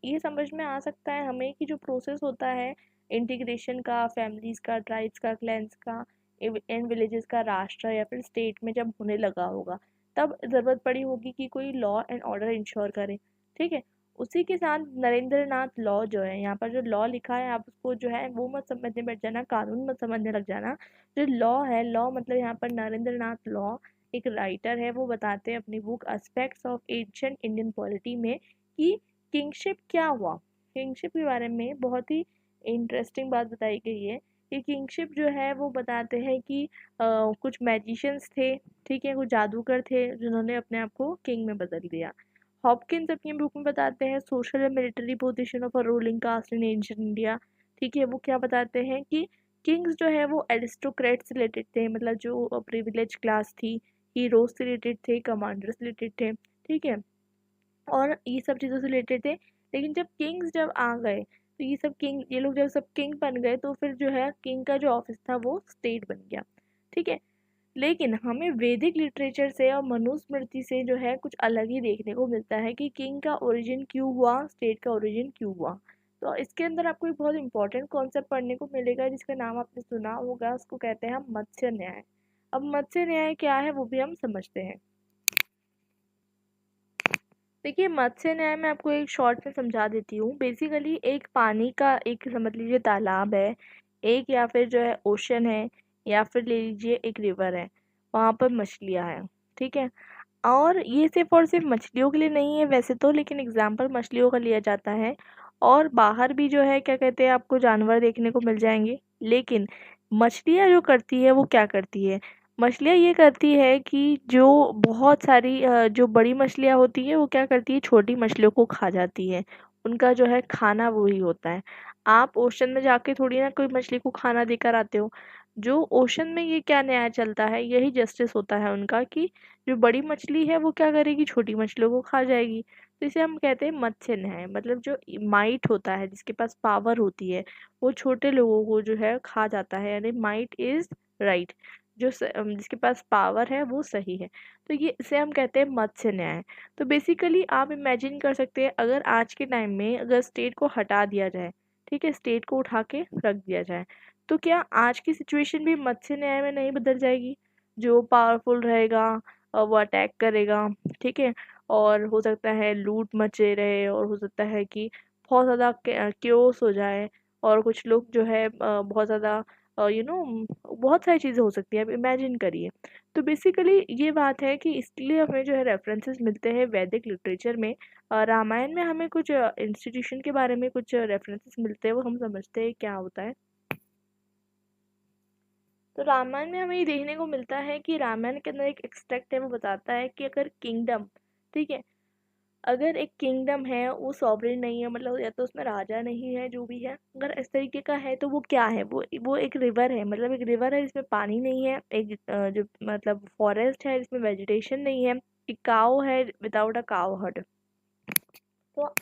ये समझ में आ सकता है हमें कि जो प्रोसेस होता है इंटीग्रेशन का, फैमिलीज का, ट्राइब्स का, क्लैंस का, एंड विलेजेस का राष्ट्र या फिर स्टेट में जब होने लगा होगा, तब ज़रूरत पड़ी होगी कि कोई लॉ एंड ऑर्डर इंश्योर करे। ठीक है। उसी के साथ नरेंद्र नाथ लॉ जो है, यहाँ पर जो लॉ लिखा है आप उसको जो है वो मत समझने बैठ जाना, कानून मत समझने लग जाना। जो लॉ है, लॉ मतलब यहाँ पर नरेंद्र नाथ लॉ एक राइटर है, वो बताते हैं अपनी book aspects of ancient Indian polity में कि किंगशिप क्या हुआ। किंगशिप के बारे में बहुत ही इंटरेस्टिंग बात बताई गई है कि किंगशिप जो है वो बताते हैं कि कुछ मैजिशियंस थे, ठीक है, कुछ जादूगर थे जिन्होंने अपने आप को किंग में बदल दिया। हॉपकिंस अपनी बुक में बताते हैं social and military position of a ruling caste in ancient India. ठीक है, वो क्या बताते हैं कि किंग्स जो है वो एरिस्टोक्रेट से रिलेटेड थे, मतलब जो प्रिविलेज क्लास थी, हीरोज से रिलेटेड थे, कमांडर से रिलेटेड थे। ठीक है, और ये सब चीज़ों से रिलेटेड थे। लेकिन जब किंग्स जब आ गए, तो ये सब किंग, ये लोग जब सब किंग बन गए, तो फिर जो है किंग का जो ऑफिस था वो स्टेट बन गया। ठीक है। लेकिन हमें वैदिक लिटरेचर से और मनुस्मृति से जो है कुछ अलग ही देखने को मिलता है कि किंग का ओरिजिन क्यों हुआ, स्टेट का ओरिजिन क्यों हुआ। तो इसके अंदर आपको एक बहुत इंपॉर्टेंट कॉन्सेप्ट पढ़ने को मिलेगा जिसका नाम आपने सुना होगा, उसको कहते हैं हम मत्स्य न्याय। अब मत्स्य न्याय क्या है वो भी हम समझते हैं। देखिए मत्स्य न्याय में आपको एक शॉर्ट में समझा देती हूँ। बेसिकली एक पानी का, एक समझ लीजिए तालाब है, एक या फिर जो है ओशन है, या फिर ले लीजिए एक रिवर है, वहाँ पर मछलियाँ हैं। ठीक है। और ये सिर्फ और सिर्फ मछलियों के लिए नहीं है वैसे तो, लेकिन एग्जाम्पल मछलियों का लिया जाता है। और बाहर भी जो है क्या कहते हैं आपको जानवर देखने को मिल जाएंगे। लेकिन मछलियाँ जो करती है वो क्या करती है? मछलियाँ ये करती है कि जो बहुत सारी जो बड़ी मछलियाँ होती है वो क्या करती है, छोटी मछलियों को खा जाती है। उनका जो है खाना वही होता है। आप ओशन में जाके थोड़ी ना कोई मछली को खाना देकर आते हो। जो ओशन में ये क्या न्याय चलता है, यही जस्टिस होता है उनका कि जो बड़ी मछली है वो क्या करेगी, छोटी मछलियों को खा जाएगी। तो इसे हम कहते हैं मत्स्य न्याय। मतलब जो माइट होता है, जिसके पास पावर होती है, वो छोटे लोगों को जो है खा जाता है, यानी माइट इज राइट, जिसके पास पावर है वो सही है। तो ये इसे हम कहते हैं मत्स्य न्याय। तो बेसिकली आप इमेजिन कर सकते हैं, अगर आज के टाइम में अगर स्टेट को हटा दिया जाए, ठीक है, स्टेट को उठा के रख दिया जाए, तो क्या आज की सिचुएशन भी मत्स्य न्याय में नहीं बदल जाएगी? जो पावरफुल रहेगा वो अटैक करेगा, ठीक है, और हो सकता है लूट मचे रहे, और हो सकता है कि बहुत ज़्यादा क्योस हो जाए, और कुछ लोग जो है बहुत ज़्यादा यू नो बहुत सारी चीज़ें हो सकती हैं, आप इमेजिन करिए। तो बेसिकली ये बात है कि इसलिए हमें जो है रेफरेंसेस मिलते हैं वैदिक लिटरेचर में। रामायण में हमें कुछ इंस्टीट्यूशन के बारे में कुछ रेफरेंसेस मिलते हैं, वो हम समझते हैं क्या होता है। तो रामायण में हमें ये देखने को मिलता है कि रामायण के अंदर एक एक्सट्रैक्ट है, वो बताता है कि अगर किंगडम, ठीक है, अगर एक किंगडम है वो सॉवरेन नहीं है, मतलब या तो उसमें राजा नहीं है, जो भी है, अगर इस तरीके का है तो वो क्या है, वो एक रिवर है, मतलब एक रिवर है जिसमें पानी नहीं है, एक जो मतलब फॉरेस्ट है जिसमें वेजिटेशन नहीं है, एक काऊ है विदाउट अ काऊ हर्ड। तो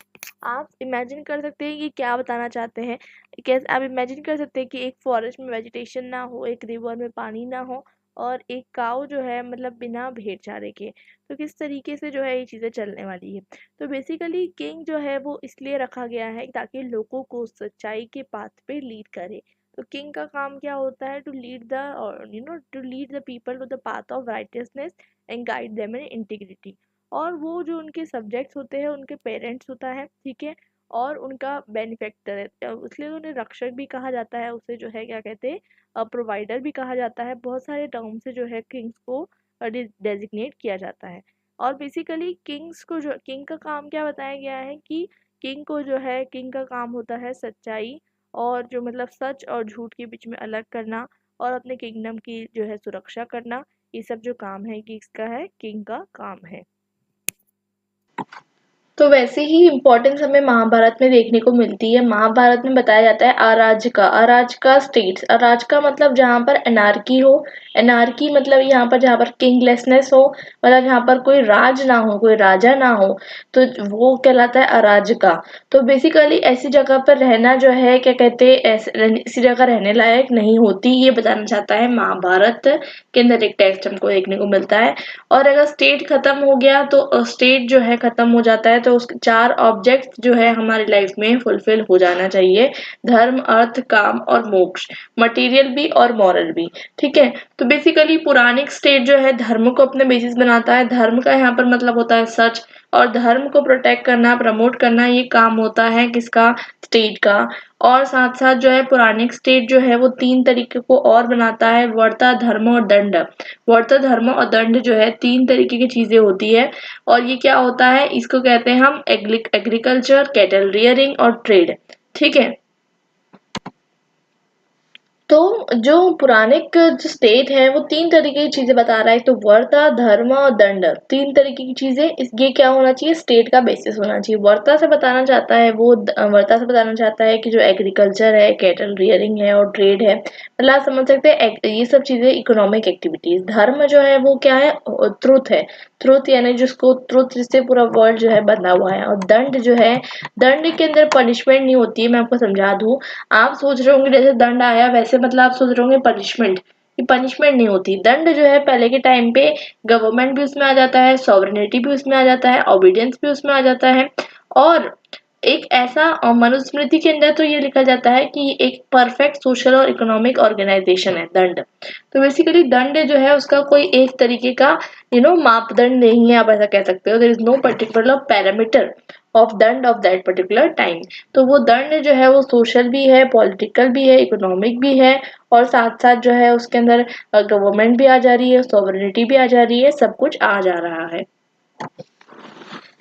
आप इमेजिन कर सकते हैं ये क्या बताना चाहते हैं। कैसे आप इमेजिन कर सकते हैं कि एक फॉरेस्ट में वेजिटेशन ना हो, एक रिवर में पानी ना हो, और एक काऊ जो है मतलब बिना भेड़ चारे के, तो किस तरीके से जो है ये चीज़ें चलने वाली है। तो बेसिकली किंग जो है वो इसलिए रखा गया है ताकि लोगों को सच्चाई के पाथ पे लीड करे। तो किंग का काम क्या होता है? To lead the to lead the people to the path of righteousness and guide them in integrity. और वो जो उनके सब्जेक्ट्स होते हैं उनके पेरेंट्स होता है, ठीक है, और उनका बेनिफैक्टर है, इसलिए उन्हें रक्षक भी कहा जाता है, उसे जो है क्या कहते हैं प्रोवाइडर भी कहा जाता है, बहुत सारे टर्म से जो है किंग्स को डेजिग्नेट किया जाता है। और बेसिकली किंग का काम क्या बताया गया है कि किंग का काम होता है सच्चाई, और जो मतलब सच और झूठ के बीच में अलग करना, और अपने किंगडम की जो है सुरक्षा करना। ये सब जो काम है किसका है? किंग का काम है। तो वैसे ही इम्पोर्टेंस हमें महाभारत में देखने को मिलती है। महाभारत में बताया जाता है अराजका स्टेट्स। अराजका मतलब जहाँ पर एनार्की हो, एनार्की मतलब यहाँ पर जहाँ पर किंगलेसनेस हो, मतलब जहाँ पर कोई राज ना हो, कोई राजा ना हो, तो वो कहलाता है अराजका। तो बेसिकली ऐसी जगह पर रहना जो है क्या कहते हैं, ऐसी जगह रहने लायक नहीं होती, ये बताना चाहता है महाभारत के अंदर एक टेक्स्ट हमको देखने को मिलता है। और अगर स्टेट खत्म हो गया तो स्टेट जो है खत्म हो जाता है, तो उसके 4 ऑब्जेक्ट जो है हमारी लाइफ में फुलफिल हो जाना चाहिए। धर्म, अर्थ, काम और मोक्ष, मटेरियल भी और मॉरल भी। ठीक है, तो बेसिकली पुरानिक स्टेट जो है धर्म को अपने बेसिस बनाता है। धर्म का यहाँ पर मतलब होता है सच, और धर्म को प्रोटेक्ट करना, प्रमोट करना, ये काम होता है किसका? स्टेट का। और साथ साथ जो है पुरानिक स्टेट जो है वो 3 तरीके को और बनाता है, वर्ता, धर्म और दंड। वर्त, धर्म और दंड जो है 3 तरीके की चीजें होती है। और ये क्या होता है? इसको कहते हैं हम एग्रीकल्चर, कैटल रियरिंग और ट्रेड। ठीक है, तो जो पुरानिक जो स्टेट है वो 3 तरीके की चीजें बता रहा है, तो वर्ता, धर्म और दंड, 3 तरीके की चीजें। ये क्या होना चाहिए? स्टेट का बेसिस होना चाहिए। वर्ता से बताना चाहता है वर्ता से बताना चाहता है कि जो एग्रीकल्चर है, कैटल रियरिंग है और ट्रेड है, मतलब आप समझ सकते हैं ये सब चीजें इकोनॉमिक एक्टिविटीज। धर्म जो है वो क्या है? ट्रुथ है। ट्रुथ यानी जिसको ट्रुथ जिससे पूरा वर्ल्ड जो है बंधा हुआ है। और दंड जो है, दंड के अंदर पनिशमेंट नहीं होती है, मैं आपको समझा दूं। आप सोच रहे होंगे जैसे दंड आया वैसे मतलब आप सोच रहे होंगे पनिशमेंट, ये पनिशमेंट नहीं होती। दंड जो है पहले के टाइम पे गवर्नमेंट भी उसमें आ जाता है, सॉवरेनिटी भी उसमें आ जाता है, ओबीडियंस भी उसमें आ जाता है। और एक ऐसा मनुस्मृति के अंदर तो ये लिखा जाता है कि एक परफेक्ट सोशल और इकोनॉमिक ऑर्गेनाइजेशन है दंड। तो बेसिकली दंड जो है उसका कोई एक तरीके का मापदंड नहीं है, आप ऐसा कह सकते हो। There is no particular parameter of danda of that particular time. तो वो दंड जो है वो सोशल भी है, पॉलिटिकल भी है, इकोनॉमिक भी है, और साथ साथ जो है उसके अंदर गवर्नमेंट भी आ जा रही है, सॉवरेनिटी भी आ जा रही है, सब कुछ आ जा रहा है।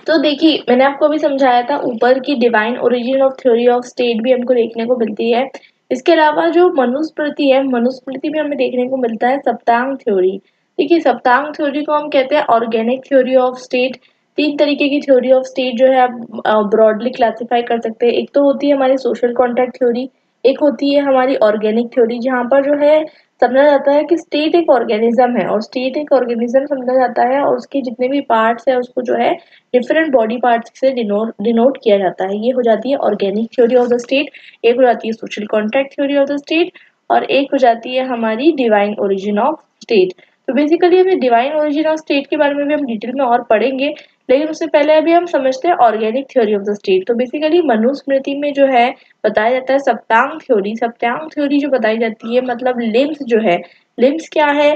तो देखिए मैंने आपको अभी समझाया था ऊपर की divine origin of theory of state भी हमको देखने को मिलती है। इसके अलावा जो मनुस्मृति है, मनुस्मृति में हमें देखने को मिलता है सप्तांग थ्योरी। देखिए सप्तांग थ्योरी को हम कहते हैं ऑर्गेनिक थ्योरी ऑफ स्टेट। 3 तरीके की थ्योरी ऑफ स्टेट जो है आप ब्रॉडली क्लासिफाई कर सकते हैं। एक तो होती है हमारी सोशल कॉन्ट्रैक्ट थ्योरी, एक होती है हमारी ऑर्गेनिक थ्योरी, जहाँ पर जो है समझा जाता है कि स्टेट एक ऑर्गेनिज्म है, और स्टेट एक ऑर्गेनिज्म समझा जाता है, और उसके जितने भी पार्ट्स है उसको जो है डिफरेंट बॉडी पार्ट्स से डिनोट किया जाता है। ये हो जाती है organic theory of the state. एक हो जाती है social contract theory of the state, और एक हो जाती है हमारी डिवाइन ओरिजिन ऑफ स्टेट। तो बेसिकली हमें डिवाइन ओरिजिन ऑफ स्टेट के बारे में भी हम डिटेल में और पढ़ेंगे, लेकिन उससे पहले अभी हम समझते हैं organic theory of the state. तो बेसिकली मनुस्मृति में जो है बताया जाता है सप्तांग थ्योरी। सप्तांग थ्योरी जो बताई जाती है मतलब लिम्स जो है, लिम्स क्या है,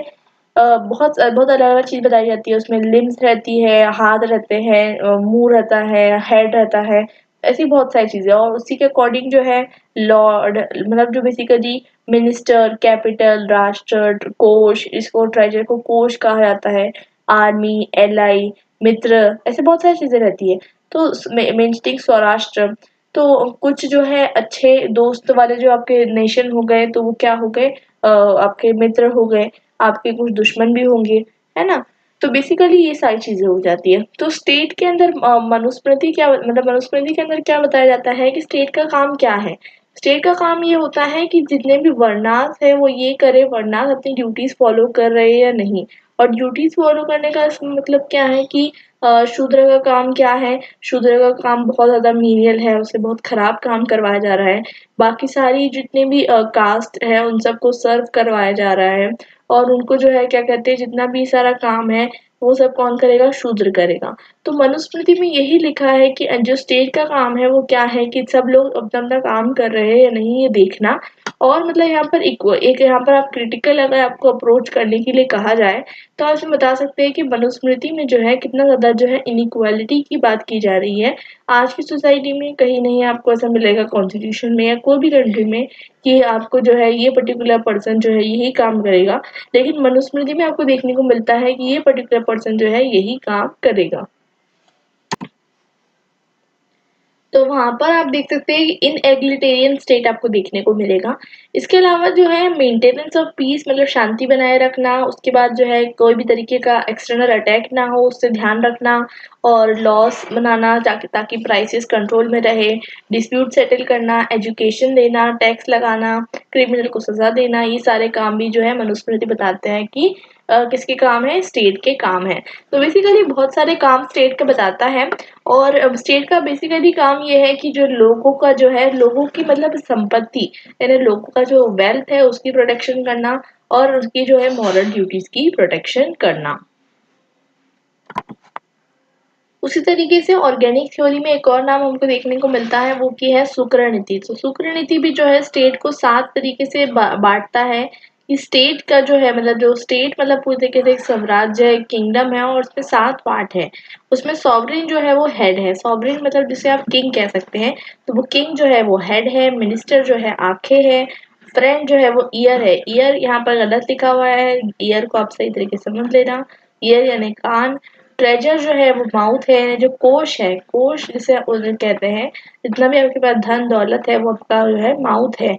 बहुत बहुत अलग-अलग चीज़ बताई जाती है उसमें। लिम्स रहती है, हाथ रहते हैं, मुँह रहता है, हेड रहता है, ऐसी बहुत सारी चीज़ें। और उसी के अकॉर्डिंग जो है लॉर्ड मतलब जो बेसिकली मिनिस्टर, कैपिटल, राष्ट्र, कोष, इसको ट्रेजर को कोष कहा जाता है, आर्मी, एलआई, मित्र, ऐसे बहुत सारी चीज़ें रहती है। तो मेंशटिंग स्वराष्ट्र, तो कुछ जो है अच्छे दोस्त वाले जो आपके नेशन हो गए तो वो क्या हो गए, आपके मित्र हो गए, आपके कुछ दुश्मन भी होंगे, है ना? तो बेसिकली ये सारी चीज़ें हो जाती है। तो स्टेट के अंदर मनुस्मृति क्या मतलब मनुस्मृति के अंदर क्या बताया जाता है कि स्टेट का काम क्या है? स्टेट का काम ये होता है कि जितने भी वर्णास है वो ये करे, वर्णास अपनी ड्यूटीज फॉलो कर रहे हैं या नहीं। और ड्यूटीज फॉलो करने का मतलब क्या है कि शूद्र का काम क्या है, शूद्र का काम बहुत ज्यादा मीनियल है, उसे बहुत खराब काम करवाया जा रहा है। बाकी सारी जितने भी कास्ट है उन सबको सर्व करवाया जा रहा है। और उनको जो है क्या कहते हैं जितना भी सारा काम है वो सब कौन करेगा, शूद्र करेगा। तो मनुस्मृति में यही लिखा है कि जो स्टेट का काम है वो क्या है कि सब लोग अपना अपना काम कर रहे हैं या नहीं ये देखना। और मतलब यहाँ पर एक यहाँ पर आप क्रिटिकल अगर आपको अप्रोच करने के लिए कहा जाए तो आप इसमें बता सकते हैं कि मनुस्मृति में जो है कितना ज्यादा जो है इनइक्वालिटी की बात की जा रही है। आज की सोसाइटी में कहीं नहीं आपको ऐसा मिलेगा कॉन्स्टिट्यूशन में या कोई भी कंट्री में कि आपको जो है ये पर्टिकुलर पर्सन जो है यही काम करेगा। लेकिन मनुस्मृति में आपको देखने को मिलता है कि ये पर्टिकुलर पर्सन जो है यही काम करेगा। तो वहाँ पर आप देख सकते हैं कि इन एग्लिटेरियन स्टेट आपको देखने को मिलेगा। इसके अलावा जो है मेंटेनेंस ऑफ पीस मतलब शांति बनाए रखना, उसके बाद जो है कोई भी तरीके का एक्सटर्नल अटैक ना हो उससे ध्यान रखना, और लॉस बनाना ताकि प्राइसेस कंट्रोल में रहे, डिस्प्यूट सेटल करना, एजुकेशन देना, टैक्स लगाना, क्रिमिनल को सजा देना, ये सारे काम भी जो है मनुस्मृति बताते हैं कि किसके काम है, स्टेट के काम है। तो बेसिकली बहुत सारे काम स्टेट का बताता है। और स्टेट का बेसिकली काम ये है कि जो लोगों का जो है लोगों की मतलब संपत्ति यानी लोगों का जो वेल्थ है उसकी प्रोटेक्शन करना, और उसकी जो है मॉरल ड्यूटीज की प्रोटेक्शन करना। उसी तरीके से ऑर्गेनिक थ्योरी में एक और नाम हमको देखने को मिलता है वो की है शुक्र नीति। तो शुक्र नीति भी जो है स्टेट को 7 तरीके से बांटता है कि स्टेट का जो है मतलब जो स्टेट मतलब पूरी तरीके से एक साम्राज्य है, किंगडम है, और उसमें 7 पार्ट है। उसमें सॉवरेन जो है वो हेड है, सॉवरेन मतलब जिसे आप किंग कह सकते हैं। तो वो किंग जो है वो हेड है, मिनिस्टर जो है आंखें है, फ्रेंड जो है वो ईयर है। ईयर यहाँ पर गलत लिखा हुआ है, ईयर को आप सही तरीके से समझ लेना, ईयर यानी कान। ट्रेजर जो है वो माउथ है, जो कोश है, कोश जिसे उन्हें कहते हैं, जितना भी आपके पास धन दौलत है वो आपका जो है माउथ है।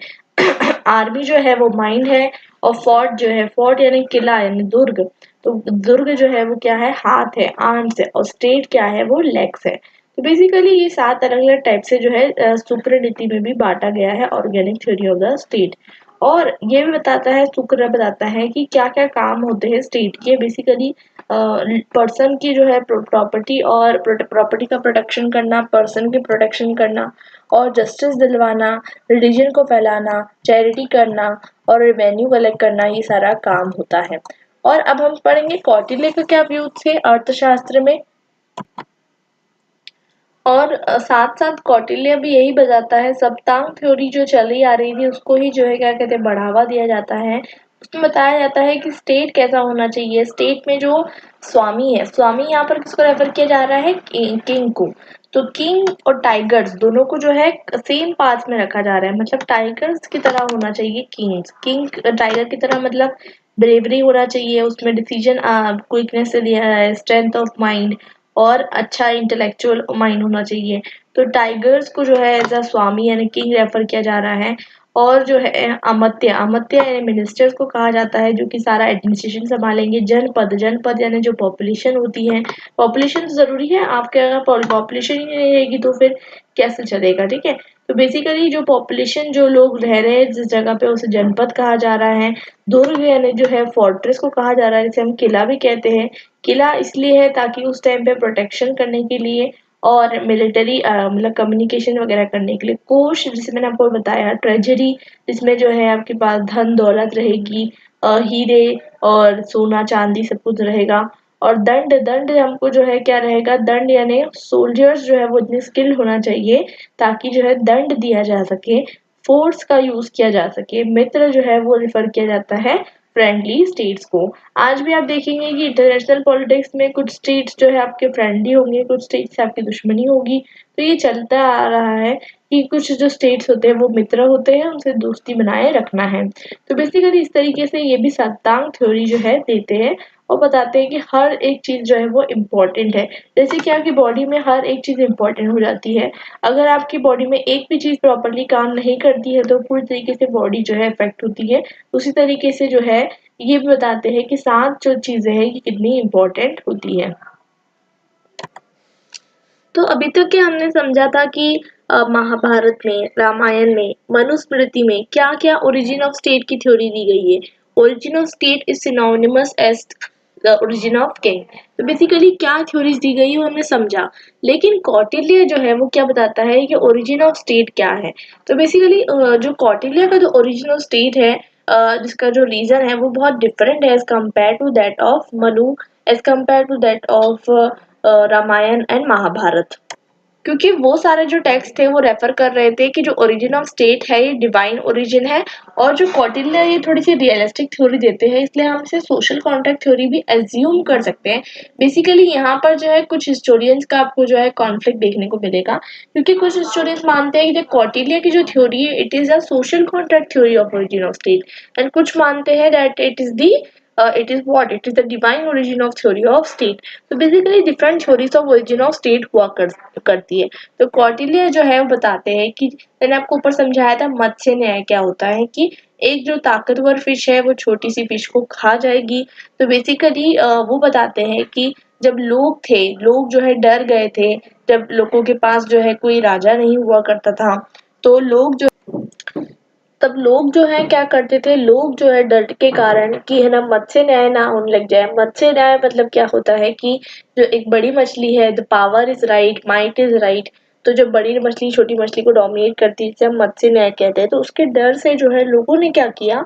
आर्मी जो है वो माइंड है, और फोर्ट जो है, फोर्ट यानी किला यानी दुर्ग, तो दुर्ग जो है वो क्या है, हाथ है, आर्म्स है, और स्टेट क्या है वो लेग्स है। तो बेसिकली ये 7 अलग अलग टाइप से जो है सुप्रणीति में भी बांटा गया है organic theory of the state. और ये भी बताता है, शुक्र बताता है कि क्या क्या काम होते हैं स्टेट के। बेसिकली पर्सन की जो है प्रॉपर्टी और प्रॉपर्टी का प्रोटेक्शन करना, पर्सन की प्रोटेक्शन करना, और जस्टिस दिलवाना, रिलीजन को फैलाना, चैरिटी करना, और रेवेन्यू कलेक्ट करना, ये सारा काम होता है। और अब हम पढ़ेंगे कौटिल्य का क्या व्यू थे अर्थशास्त्र में। और साथ साथ कौटिल्य भी यही बताता है, सप्तांग थ्योरी जो चली आ रही थी उसको ही जो है क्या कहते हैं बढ़ावा दिया जाता है। उसमें बताया जाता है कि स्टेट कैसा होना चाहिए। स्टेट में जो स्वामी है, स्वामी यहाँ पर किसको रेफर किया जा रहा है, किंग को। तो किंग और टाइगर्स दोनों को जो है सेम पाथ में रखा जा रहा है, मतलब टाइगर्स की तरह होना चाहिए किंग्स, किंग टाइगर की तरह मतलब ब्रेवरी होना चाहिए, उसमें डिसीजन क्विकनेस से दिया है, स्ट्रेंथ ऑफ माइंड, और अच्छा इंटेलेक्चुअल माइंड होना चाहिए। तो टाइगर्स को जो है एज अ स्वामी यानी किंग रेफर किया जा रहा है। और जो है अमात्य, अमात्य यानी मिनिस्टर्स को कहा जाता है जो कि सारा एडमिनिस्ट्रेशन संभालेंगे। जनपद, जनपद यानी जो पॉपुलेशन होती है, पॉपुलेशन तो जरूरी है, आपके अगर पॉपुलेशन ही नहीं रहेगी तो फिर कैसे चलेगा, ठीक है। तो बेसिकली जो पॉपुलेशन जो लोग रह रहे हैं जिस जगह पे उसे जनपद कहा जा रहा है। दुर्ग यानी जो है फोर्ट्रेस को कहा जा रहा है, जिसे हम किला भी कहते हैं। किला इसलिए है ताकि उस टाइम पे प्रोटेक्शन करने के लिए, और मिलिट्री मतलब कम्युनिकेशन वगैरह करने के लिए। कोष जैसे मैंने आपको बताया, ट्रेजरी जिसमें जो है आपके पास धन दौलत रहेगी, हीरे और सोना चांदी सब कुछ रहेगा। और दंड, दंड हमको जो है क्या रहेगा, दंड यानी सोल्जर्स जो है वो इतने स्किल्ड होना चाहिए ताकि जो है दंड दिया जा सके, फोर्स का यूज किया जा सके। मित्र जो है वो रिफर किया जाता है फ्रेंडली स्टेट्स को। आज भी आप देखेंगे कि इंटरनेशनल पॉलिटिक्स में कुछ स्टेट्स जो है आपके फ्रेंडली होंगे, कुछ स्टेट्स से आपकी दुश्मनी होगी। तो ये चलता आ रहा है कि कुछ जो स्टेट्स होते हैं वो मित्र होते हैं, उनसे दोस्ती बनाए रखना है। तो बेसिकली इस तरीके से ये भी सप्तांग थ्योरी जो है देते हैं और बताते हैं कि हर एक चीज जो है वो इम्पोर्टेंट है। जैसे कि आपकी बॉडी में हर एक चीज इम्पोर्टेंट हो जाती है। अगर आपकी बॉडी में एक भी चीज प्रॉपरली काम नहीं करती है तो पूरी तरीके से बॉडी जो है इफेक्ट होती है। उसी तरीके से जो है ये भी बताते हैं कि 7 जो चीजें हैं ये कितनी इम्पोर्टेंट होती है। तो अभी तक के हमने समझा था कि महाभारत में, रामायण में, मनुस्मृति में क्या-क्या ओरिजिन ऑफ स्टेट की थ्योरी दी गई है। Origin of state is synonymous as the origin of king. तो बेसिकली क्या थ्योरीज दी गई वो हमने समझा। लेकिन कौटिल्य जो है वो क्या बताता है कि ओरिजिन ऑफ स्टेट क्या है। तो बेसिकली जो कौटिल्य का जो ओरिजिन ऑफ स्टेट है, जिसका जो रीजन है वो बहुत डिफरेंट है as compare to that of Manu, as compare to that of Ramayana and Mahabharata. क्योंकि वो सारे जो टेक्स्ट थे वो रेफर कर रहे थे कि जो ओरिजिन ऑफ स्टेट है ये डिवाइन ओरिजिन है, और जो कौटिल्य ये थोड़ी सी रियलिस्टिक थ्योरी देते हैं, इसलिए हम इसे सोशल कॉन्ट्रैक्ट थ्योरी भी एज्यूम कर सकते हैं। बेसिकली यहाँ पर जो है कुछ हिस्टोरियंस का आपको जो है कॉन्फ्लिक्ट देखने को मिलेगा, क्योंकि कुछ हिस्टोरियंस मानते हैं कि जो कौटिल्य की जो थ्योरी है it is a social contract theory of origin of state, and कुछ मानते हैं that it is what it is the divine origin of theory of state. तो basically different theories of origin of state हुआ करती है। तो कौटिल्य जो है वो बताते हैं कि मैंने आपको ऊपर समझाया था मत्स्य न्याय क्या होता है, कि एक जो ताकतवर फिश है वो छोटी सी फिश को खा जाएगी। तो बेसिकली वो बताते हैं कि जब लोग थे, लोग जो है डर गए थे, जब लोगों के पास जो है कोई राजा नहीं हुआ करता था, तो तब लोग जो है क्या करते थे, लोग जो है डर के कारण कि है ना मत्स्य न्याय ना होने लग जाए। मत्स्य न्याय मतलब क्या होता है कि जो एक बड़ी मछली है, the power is right, might is right, तो जब बड़ी मछली छोटी मछली को डोमिनेट करती है जिसे हम मत्स्य न्याय कहते हैं, तो उसके डर से जो है लोगों ने क्या किया,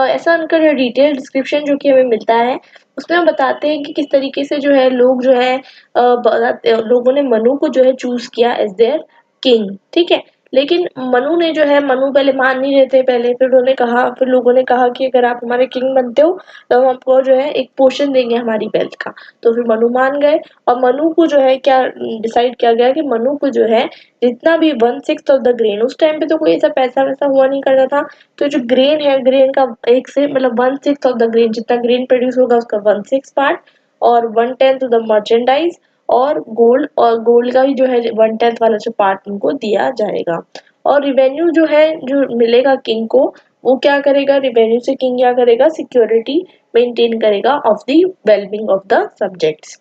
ऐसा उनका जो डिटेल डिस्क्रिप्शन जो कि हमें मिलता है उसमें हम बताते हैं कि किस तरीके से जो है लोग जो है लोगों ने मनु को जो है चूज किया एज देयर किंग। ठीक है, लेकिन मनु ने जो है, मनु पहले मान नहीं रहे थे पहले, फिर लोगों ने कहा कि अगर आप हमारे किंग बनते हो तो हम आपको जो है एक पोर्शन देंगे हमारी वेल्थ का। तो फिर मनु मान गए, और मनु को जो है क्या डिसाइड किया गया कि मनु को जो है जितना भी 1/6 ऑफ द ग्रेन, उस टाइम पे तो कोई ऐसा पैसा वैसा हुआ नहीं करता था, तो जो ग्रेन है, ग्रेन का एक से मतलब 1/6 ऑफ द ग्रेन, जितना ग्रेन प्रोड्यूस होगा उसका 1/6 पार्ट, और 1/10 ऑफ द मर्चेंडाइज, और गोल्ड का भी जो है 1/10 वाला जो पार्ट उनको दिया जाएगा। और रिवेन्यू जो है जो मिलेगा किंग को, वो क्या करेगा, रिवेन्यू से किंग क्या करेगा, सिक्योरिटी मेंटेन करेगा of the wellbeing of the subjects.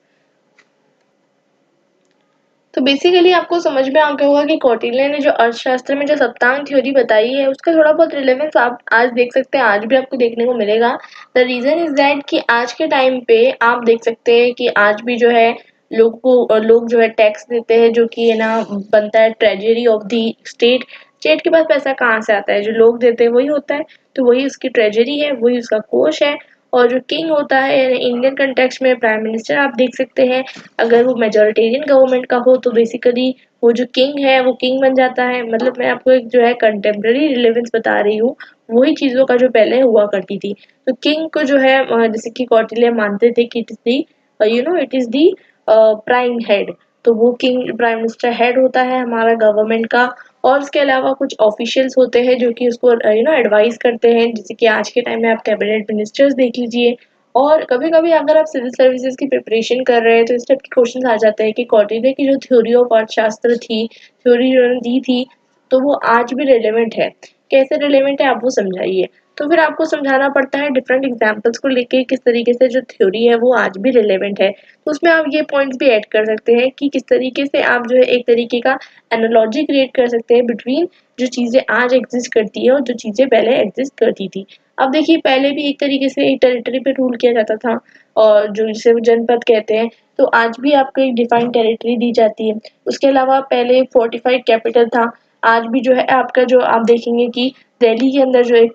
तो बेसिकली आपको समझ में आ गया होगा कि कौटिल्य ने जो अर्थशास्त्र में जो सप्तांग थ्योरी बताई है उसका थोड़ा बहुत रिलेवेंस आप आज देख सकते हैं, आज भी आपको देखने को मिलेगा। द रीजन इज दैट कि आज के टाइम पे आप देख सकते हैं कि आज भी जो है लोग जो है टैक्स देते हैं, जो कि है ना बनता है treasury of the state. State के पास पैसा कहाँ से आता है, जो लोग देते हैं वही होता है, तो वही उसकी ट्रेजरी है, वही उसका कोष है। और जो किंग होता है इंडियन कंटेक्स्ट में प्राइम मिनिस्टर आप देख सकते हैं, अगर वो मेजोरिटेरियन गवर्नमेंट का हो तो बेसिकली वो जो किंग है वो किंग बन जाता है। मतलब मैं आपको एक जो है कंटेम्प्रेरी रिलेवेंस बता रही हूँ, वही चीजों का जो पहले हुआ करती थी। तो किंग को जो है जैसे कि कौटिल्य मानते थे कि it is the it is the prime head, तो वो किंग प्राइम मिनिस्टर हेड होता है हमारा गवर्नमेंट का। और उसके अलावा कुछ ऑफिशियल्स होते हैं जो कि उसको एडवाइस करते हैं, जैसे कि आज के टाइम में आप कैबिनेट मिनिस्टर्स देख लीजिए। और कभी कभी अगर आप सिविल सर्विसेज की प्रिपरेशन कर रहे हैं तो इस टाइप के क्वेश्चन आ जाते हैं कि कौटिल्य की जो थ्योरी ऑफ अर्थशास्त्र थी, थ्योरी उन्होंने दी थी, तो वो आज भी रिलेवेंट है। कैसे रिलेवेंट है आप वो समझाइए। तो फिर आपको समझाना पड़ता है डिफरेंट एग्जाम्पल्स को लेके किस तरीके से जो थ्योरी है वो आज भी रिलेवेंट है। तो उसमें आप ये पॉइंट्स भी ऐड कर सकते हैं कि किस तरीके से आप जो है एक तरीके का एनालॉजी क्रिएट कर सकते हैं बिटवीन जो चीजें आज एग्जिस्ट करती है और जो चीजें पहले एग्जिस्ट करती थी। अब देखिए पहले भी एक तरीके से एक टेरिटरी पे रूल किया जाता था, और जो जिसे वो जनपद कहते हैं, तो आज भी आपको एक डिफाइंड टेरिटरी दी जाती है। उसके अलावा पहले फोर्टिफाइड कैपिटल था, आज भी जो है आपका जो आप देखेंगे कि दिल्ली के अंदर जो एक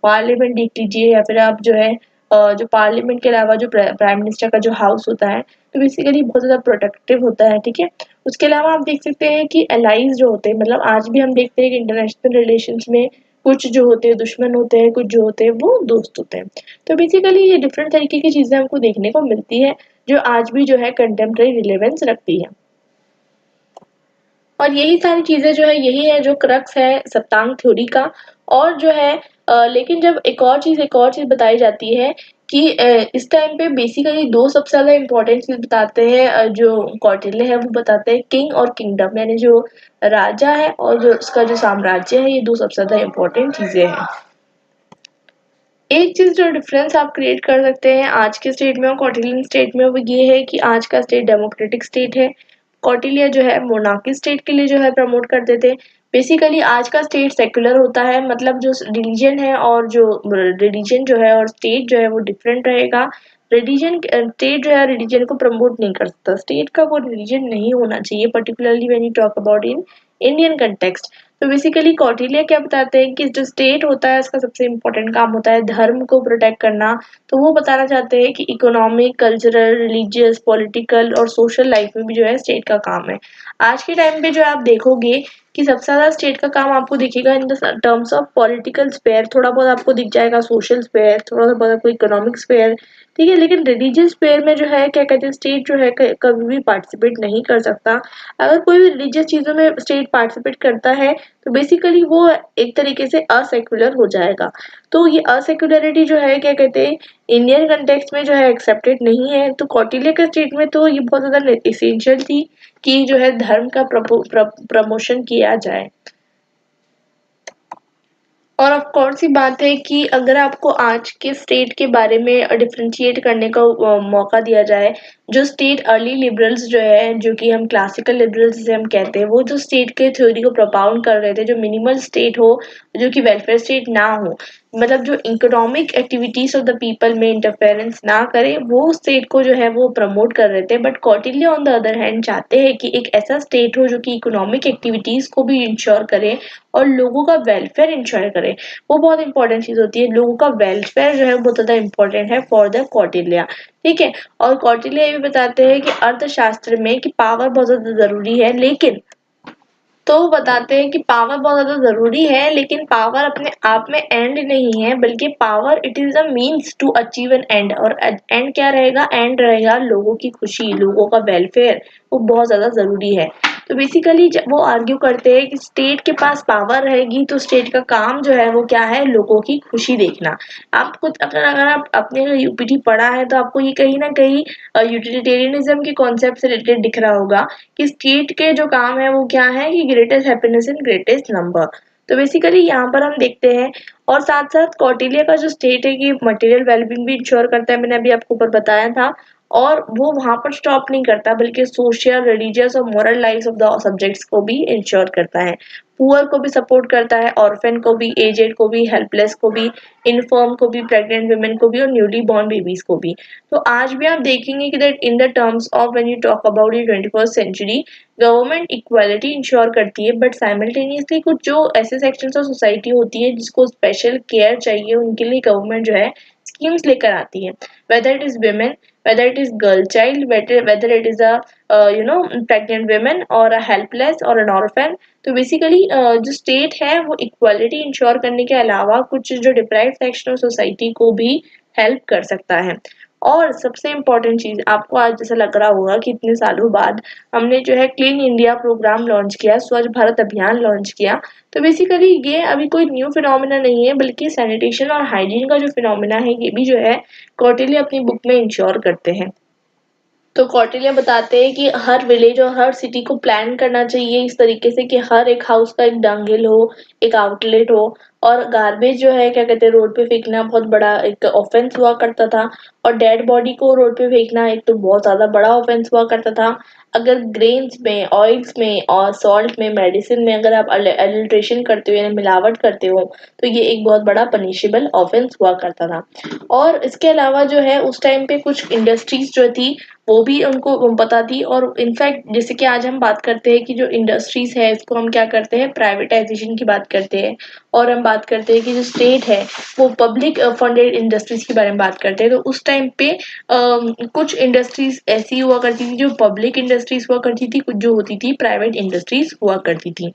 पार्लियामेंट देख लीजिए, या फिर आप जो है जो पार्लियामेंट के अलावा जो प्राइम मिनिस्टर का जो हाउस होता है, तो बेसिकली बहुत ज़्यादा प्रोटेक्टिव होता है, ठीक है। उसके अलावा आप देख सकते हैं कि एलाइज जो होते हैं, मतलब आज भी हम देखते हैं कि इंटरनेशनल रिलेशंस में कुछ जो होते हैं दुश्मन होते हैं, कुछ जो होते हैं वो दोस्त होते हैं। तो बेसिकली ये डिफरेंट तरीके की चीज़ें हमको देखने को मिलती है, जो आज भी जो है कंटेम्प्रेरी रिलेवेंस रखती है। और यही सारी चीज़ें जो है, यही है जो क्रक्स है सप्तांग थ्योरी का। और जो है लेकिन जब एक और चीज़ बताई जाती है कि इस टाइम पे बेसिकली दो सबसे ज़्यादा इम्पोर्टेंट चीज़ बताते हैं, जो कौटिल्य है वो बताते हैं किंग और किंगडम, यानी जो राजा है और जो उसका जो साम्राज्य है, ये दो सबसे ज़्यादा इम्पोर्टेंट चीज़ें हैं। एक चीज़ जो डिफरेंस आप क्रिएट कर सकते हैं आज के स्टेट में और कौटिल्यन स्टेट में, वो ये है कि आज का स्टेट डेमोक्रेटिक स्टेट है। कौटिल्य जो है मोनार्की स्टेट के लिए जो है प्रमोट करते थे। बेसिकली आज का स्टेट सेक्युलर होता है, मतलब जो रिलीजन है और जो रिलीजन जो है और स्टेट जो है वो डिफरेंट रहेगा। रिलीजन स्टेट जो है रिलीजन को प्रमोट नहीं कर सकता, स्टेट का वो रिलीजन नहीं होना चाहिए, particularly when you talk about in Indian context. तो बेसिकली कौटिल्य क्या बताते हैं कि जो स्टेट होता है उसका सबसे इम्पोर्टेंट काम होता है धर्म को प्रोटेक्ट करना। तो वो बताना चाहते हैं कि इकोनॉमिक, कल्चरल, रिलीजियस, पॉलिटिकल और सोशल लाइफ में भी जो है स्टेट का काम है। आज के टाइम पे जो आप देखोगे कि सबसे ज़्यादा स्टेट का काम आपको दिखेगा इन the terms of political sphere, थोड़ा बहुत आपको दिख जाएगा सोशल स्फेयर, थोड़ा बहुत आपको इकोनॉमिक स्फेयर, ठीक है। लेकिन रिलीजियस स्फेयर में जो है क्या कहते हैं, स्टेट जो है कभी भी पार्टिसिपेट नहीं कर सकता। अगर कोई भी रिलीजियस चीज़ों में स्टेट पार्टिसिपेट करता है तो बेसिकली वो एक तरीके से असेक्युलर हो जाएगा। तो ये असेक्युलरिटी जो है क्या कहते हैं, इंडियन कंटेक्स्ट में जो है एक्सेप्टेड नहीं है। तो कौटिल्य के स्टेट में तो ये बहुत ज़्यादा एसेंशियल थी कि जो है धर्म का प्रमोशन किया जाए। और ऑफ कोर्स सी बात है कि अगर आपको आज के स्टेट के बारे में डिफरेंशिएट करने का मौका दिया जाए, जो स्टेट अर्ली लिबरल्स जो है, जो कि हम क्लासिकल लिबरल्स जिसे हम कहते हैं, वो जो स्टेट के थ्योरी को प्रोपाउंड कर रहे थे, जो मिनिमल स्टेट हो, जो कि वेलफेयर स्टेट ना हो, मतलब जो economic activities of the people में इंटरफेरेंस ना करे, वो स्टेट को जो है वो प्रमोट कर रहे थे। But Kautilya on the other hand चाहते हैं कि एक ऐसा स्टेट हो जो कि इकोनॉमिक एक्टिविटीज को भी इंश्योर करे और लोगों का वेलफेयर इंश्योर करे। वो बहुत इंपॉर्टेंट चीज होती है, लोगों का वेलफेयर जो है बहुत ज्यादा इंपॉर्टेंट है फॉर द कौटिल्य, ठीक है। और कौटिल्य ये भी बताते हैं कि अर्थशास्त्र में कि पावर बहुत ज्यादा जरूरी है, लेकिन तो वो बताते हैं कि पावर बहुत ज़्यादा ज़रूरी है, लेकिन पावर अपने आप में एंड नहीं है, बल्कि power it is a means to achieve an end. और एंड क्या रहेगा, एंड रहेगा लोगों की खुशी, लोगों का वेलफेयर, वो बहुत ज़्यादा ज़रूरी है। तो बेसिकली वो आर्ग्यू करते हैं कि स्टेट के पास पावर रहेगी तो स्टेट का काम जो है वो क्या है, लोगों की खुशी देखना। आप कुछ अगर आप अपने यूपीटी पढ़ा है तो आपको ये कहीं ना कहीं यूटिलिटेरियनिज्म के कॉन्सेप्ट से रिलेटेड दिख रहा होगा कि स्टेट के जो काम है वो क्या है कि greatest happiness in greatest number. तो बेसिकली यहाँ पर हम देखते हैं। और साथ साथ कौटिल्य का जो स्टेट है कि मटेरियल वेलबींग भी इंश्योर करता है, मैंने अभी आपको ऊपर बताया था। और वो वहां पर स्टॉप नहीं करता, बल्कि सोशल, रिलीजियस और moral life of the subjects को भी इंश्योर करता है। पुअर को भी सपोर्ट करता है, ऑर्फन को भी, एजेड को भी, हेल्पलेस को भी, इनफर्म को भी, प्रेग्नेंट वुमेन को भी और न्यूली बॉर्न बेबीज को भी। तो आज भी आप देखेंगे कि that in the terms of when you talk about the 21st century, government equality ensure करती है, बट साइमल्टेनियसली कुछ जो ऐसे सेक्शंस ऑफ सोसाइटी होती है जिसको स्पेशल केयर चाहिए, उनके लिए गवर्नमेंट जो है स्कीम्स लेकर आती है। Whether it is women, whether it is girl child, whether it is a pregnant women or a helpless or an orphan। तो बेसिकली जो स्टेट है वो इक्वालिटी इंश्योर करने के अलावा कुछ जो डिप्राइव्ड सेक्शन ऑफ सोसाइटी को भी हेल्प कर सकता है। और सबसे इम्पोर्टेंट चीज, आपको आज जैसा लग रहा होगा कि इतने सालों बाद हमने जो है क्लीन इंडिया प्रोग्राम लॉन्च किया, स्वच्छ भारत अभियान लॉन्च किया। तो बेसिकली ये अभी कोई न्यू फिनोमिना नहीं है, बल्कि सैनिटेशन और हाइजीन का जो फिनोमिना है ये भी जो है कौटिल्य अपनी बुक में इंश्योर करते हैं। तो कौटिल्य बताते हैं कि हर विलेज और हर सिटी को प्लान करना चाहिए इस तरीके से कि हर एक हाउस का एक डंगिल हो, एक आउटलेट हो। और गार्बेज जो है क्या कहते हैं, रोड पे फेंकना बहुत बड़ा एक ऑफेंस हुआ करता था। और डेड बॉडी को रोड पे फेंकना एक तो बहुत ज्यादा बड़ा ऑफेंस हुआ करता था। अगर ग्रेन्स में, ऑयल्स में और सॉल्ट में, मेडिसिन में अगर आप अडल्ट्रेशन करते हो यानी मिलावट करते हो तो ये एक बहुत बड़ा पनिशेबल ऑफेंस हुआ करता था। और इसके अलावा जो है उस टाइम पे कुछ इंडस्ट्रीज जो थी वो भी उनको पता थी, और इनफैक्ट जैसे कि आज हम बात करते हैं कि जो इंडस्ट्रीज है इसको हम क्या करते हैं, प्राइवेटाइजेशन की बात करते हैं, और हम बात करते हैं कि जो स्टेट है वो पब्लिक फंडेड इंडस्ट्रीज के बारे में बात करते हैं। तो उस टाइम पे कुछ इंडस्ट्रीज ऐसी हुआ करती थी जो पब्लिक इंडस्ट्रीज हुआ करती थी, कुछ जो होती थी प्राइवेट इंडस्ट्रीज हुआ करती थी।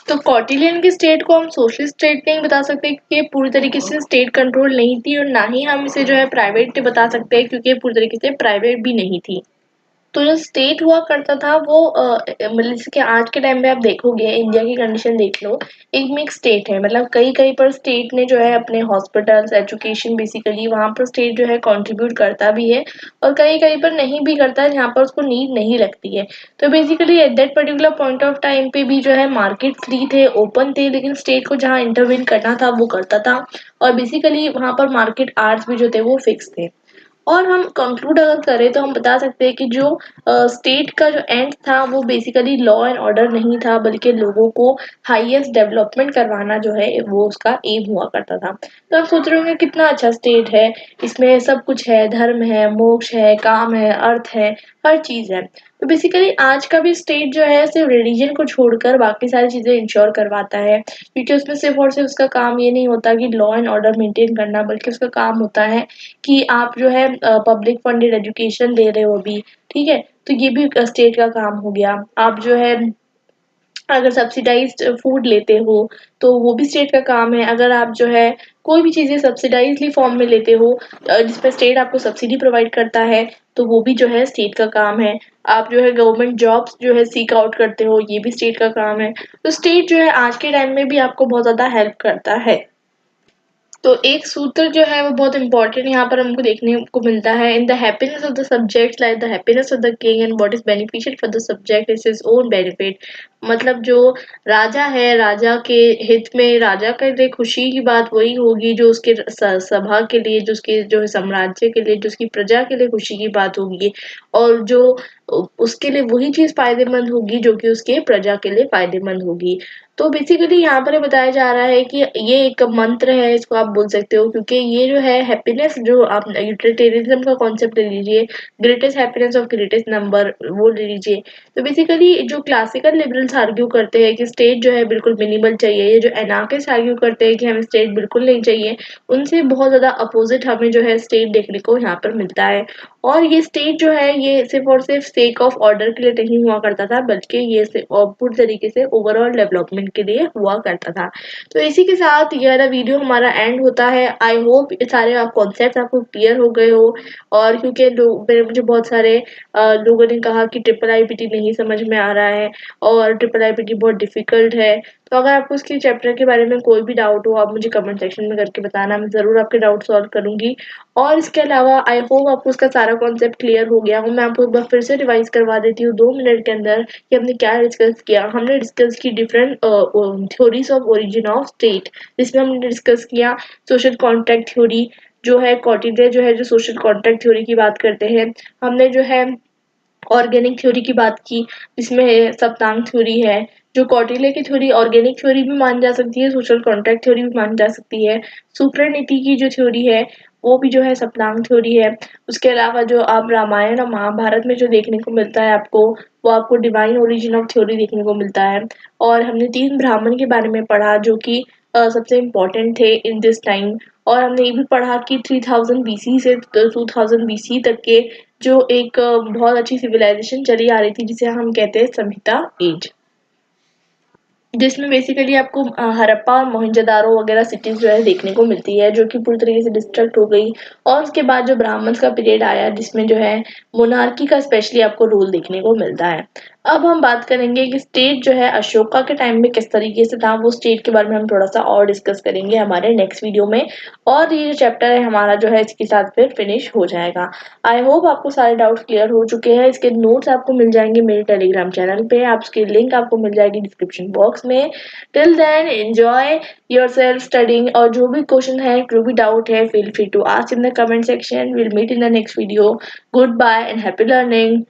तो कॉटिलियन की स्टेट को हम सोशलिस्ट स्टेट नहीं बता सकते क्योंकि ये पूरी तरीके से स्टेट कंट्रोल नहीं थी, और ना ही हम इसे जो है प्राइवेट बता सकते हैं क्योंकि ये पूरी तरीके से प्राइवेट भी नहीं थी। तो जो स्टेट हुआ करता था वो मतलब जैसे कि आज के टाइम में आप देखोगे, इंडिया की कंडीशन देख लो, एक मिक्स स्टेट है। मतलब कई कई पर स्टेट ने जो है अपने हॉस्पिटल्स, एजुकेशन, बेसिकली वहाँ पर स्टेट जो है कंट्रीब्यूट करता भी है, और कई कई पर नहीं भी करता है जहाँ पर उसको नीड नहीं लगती है। तो basically at that particular point of time पे भी जो है मार्केट फ्री थे, ओपन थे, लेकिन स्टेट को जहाँ इंटरवीन करना था वो करता था, और बेसिकली वहाँ पर मार्केट आर्ट्स भी जो थे वो फिक्स थे। और हम कंक्लूड अगर करें तो हम बता सकते हैं कि जो स्टेट का जो एंड था वो बेसिकली लॉ एंड ऑर्डर नहीं था, बल्कि लोगों को हाईएस्ट डेवलपमेंट करवाना जो है वो उसका एम हुआ करता था। तो आप सोच रहे होंगे कितना अच्छा स्टेट है, इसमें सब कुछ है, धर्म है, मोक्ष है, काम है, अर्थ है, हर चीज है। तो बेसिकली आज का भी स्टेट जो है सिर्फ रिलीजन को छोड़कर बाकी सारी चीजें इंश्योर करवाता है, क्योंकि उसमें सिर्फ और सिर्फ उसका काम ये नहीं होता कि लॉ एंड ऑर्डर मेंटेन करना, बल्कि उसका काम होता है कि आप जो है पब्लिक फंडेड एजुकेशन दे रहे हो अभी, ठीक है, तो ये भी स्टेट का काम हो गया। आप जो है अगर सब्सिडाइज्ड फूड लेते हो तो वो भी स्टेट का काम है। अगर आप जो है कोई भी चीजें सब्सिडाइज्डली फॉर्म में लेते हो जिसमें स्टेट आपको सब्सिडी प्रोवाइड करता है, तो वो भी जो है स्टेट का काम है। आप जो है गवर्नमेंट जॉब्स जो है सीक आउट करते हो, ये भी स्टेट का काम है। तो स्टेट जो है आज के टाइम में भी आपको बहुत ज्यादा हेल्प करता है। तो एक सूत्र जो है वो बहुत इंपॉर्टेंट यहाँ पर हमको देखने को मिलता है, in the happiness of the subject like the happiness of the king and what is beneficial for the subject is his own benefit. मतलब जो राजा है, राजा के हित में, राजा के लिए खुशी की बात वही होगी जो उसके सभा के लिए, जो उसके जो है साम्राज्य के लिए, जो उसकी प्रजा के लिए खुशी की बात होगी, और जो उसके लिए वही चीज फायदेमंद होगी जो कि उसके प्रजा के लिए फायदेमंद होगी। तो बेसिकली यहाँ पर ये बताया जा रहा है कि ये एक मंत्र है, इसको आप बोल सकते हो, क्योंकि ये जो है हैप्पीनेस, जो आप यूटिलिटेरियनिज्म का कॉन्सेप्ट ले लीजिए, greatest happiness of greatest number वो ले लीजिए। तो बेसिकली जो क्लासिकल लिबरल्स आर्ग्यू करते हैं कि स्टेट जो है बिल्कुल मिनिमल चाहिए, ये जो एनार्किस्ट आर्ग्यू करते हैं कि हमें स्टेट बिल्कुल नहीं चाहिए, उनसे बहुत ज्यादा अपोजिट हमें जो है स्टेट देखने को यहाँ पर मिलता है। और ये स्टेट जो है ये सिर्फ और सिर्फ सेक ऑफ ऑर्डर के लिए नहीं हुआ करता था, बल्कि ये पूरी तरीके से ओवरऑल डेवलपमेंट के लिए हुआ करता था। तो इसी के साथ ये वाला वीडियो हमारा एंड होता है। आई होप ये सारे कॉन्सेप्ट आपको क्लियर हो गए हो, और क्योंकि लोग मुझे बहुत सारे लोगों ने कहा कि ट्रिपल आईपीटी नहीं समझ में आ रहा है और ट्रिपल आईपीटी बहुत डिफिकल्ट है। तो अगर आपको इसके चैप्टर के बारे में कोई भी डाउट हो, आप मुझे कमेंट सेक्शन में करके बताना, मैं ज़रूर आपके डाउट सॉल्व करूंगी। और इसके अलावा आई होप आपको उसका सारा कॉन्सेप्ट क्लियर हो गया हो। मैं आपको एक बार फिर से रिवाइज करवा देती हूँ 2 मिनट के अंदर कि हमने क्या डिस्कस किया। हमने डिस्कस की different theories of origin of state, जिसमें हमने डिस्कस किया सोशल कॉन्ट्रैक्ट थ्योरी, जो है कॉटिलियन जो है जो सोशल कॉन्ट्रैक्ट थ्योरी की बात करते हैं। हमने जो है ऑर्गेनिक थ्योरी की बात की, जिसमें सप्तांग थ्योरी है। जो कौटिल्य की थ्योरी ऑर्गेनिक थ्योरी भी मानी जा सकती है, सोशल कॉन्ट्रैक्ट थ्योरी भी मानी जा सकती है। सुप्रणीति की जो थ्योरी है वो भी जो है सप्तांग थ्योरी है। उसके अलावा जो आप रामायण और महाभारत में जो देखने को मिलता है आपको, वो आपको डिवाइन ओरिजिन ऑफ थ्योरी देखने को मिलता है। और हमने 3 ब्राह्मण के बारे में पढ़ा जो कि सबसे इम्पोर्टेंट थे इन दिस टाइम। और हमने ये भी पढ़ा कि 3000 बीसी से 2000 बीसी तक के जो एक बहुत अच्छी सिविलाइजेशन चली आ रही थी, जिसे हम कहते हैं संहिता एज, जिसमें बेसिकली आपको हड़प्पा और मोहनजोदारो वगैरह सिटीज जो है देखने को मिलती है, जो कि पूरी तरीके से डिस्ट्रक्ट हो गई। और उसके बाद जो ब्राह्मण्स का पीरियड आया, जिसमें जो है मोनार्की का स्पेशली आपको रूल देखने को मिलता है। अब हम बात करेंगे कि स्टेट जो है अशोका के टाइम में किस तरीके से था, वो स्टेट के बारे में हम थोड़ा सा और डिस्कस करेंगे हमारे नेक्स्ट वीडियो में। और ये जो चैप्टर है हमारा जो है इसके साथ फिर फिनिश हो जाएगा। आई होप आपको सारे डाउट्स क्लियर हो चुके हैं। इसके नोट्स आपको मिल जाएंगे मेरे टेलीग्राम चैनल पे, आप उसकी लिंक आपको मिल जाएगी डिस्क्रिप्शन बॉक्स में। Till then enjoy yourself studying, और जो भी क्वेश्चन है, जो भी डाउट है, feel free to ask in the comment section. Will meet in the next video. Goodbye and happy learning.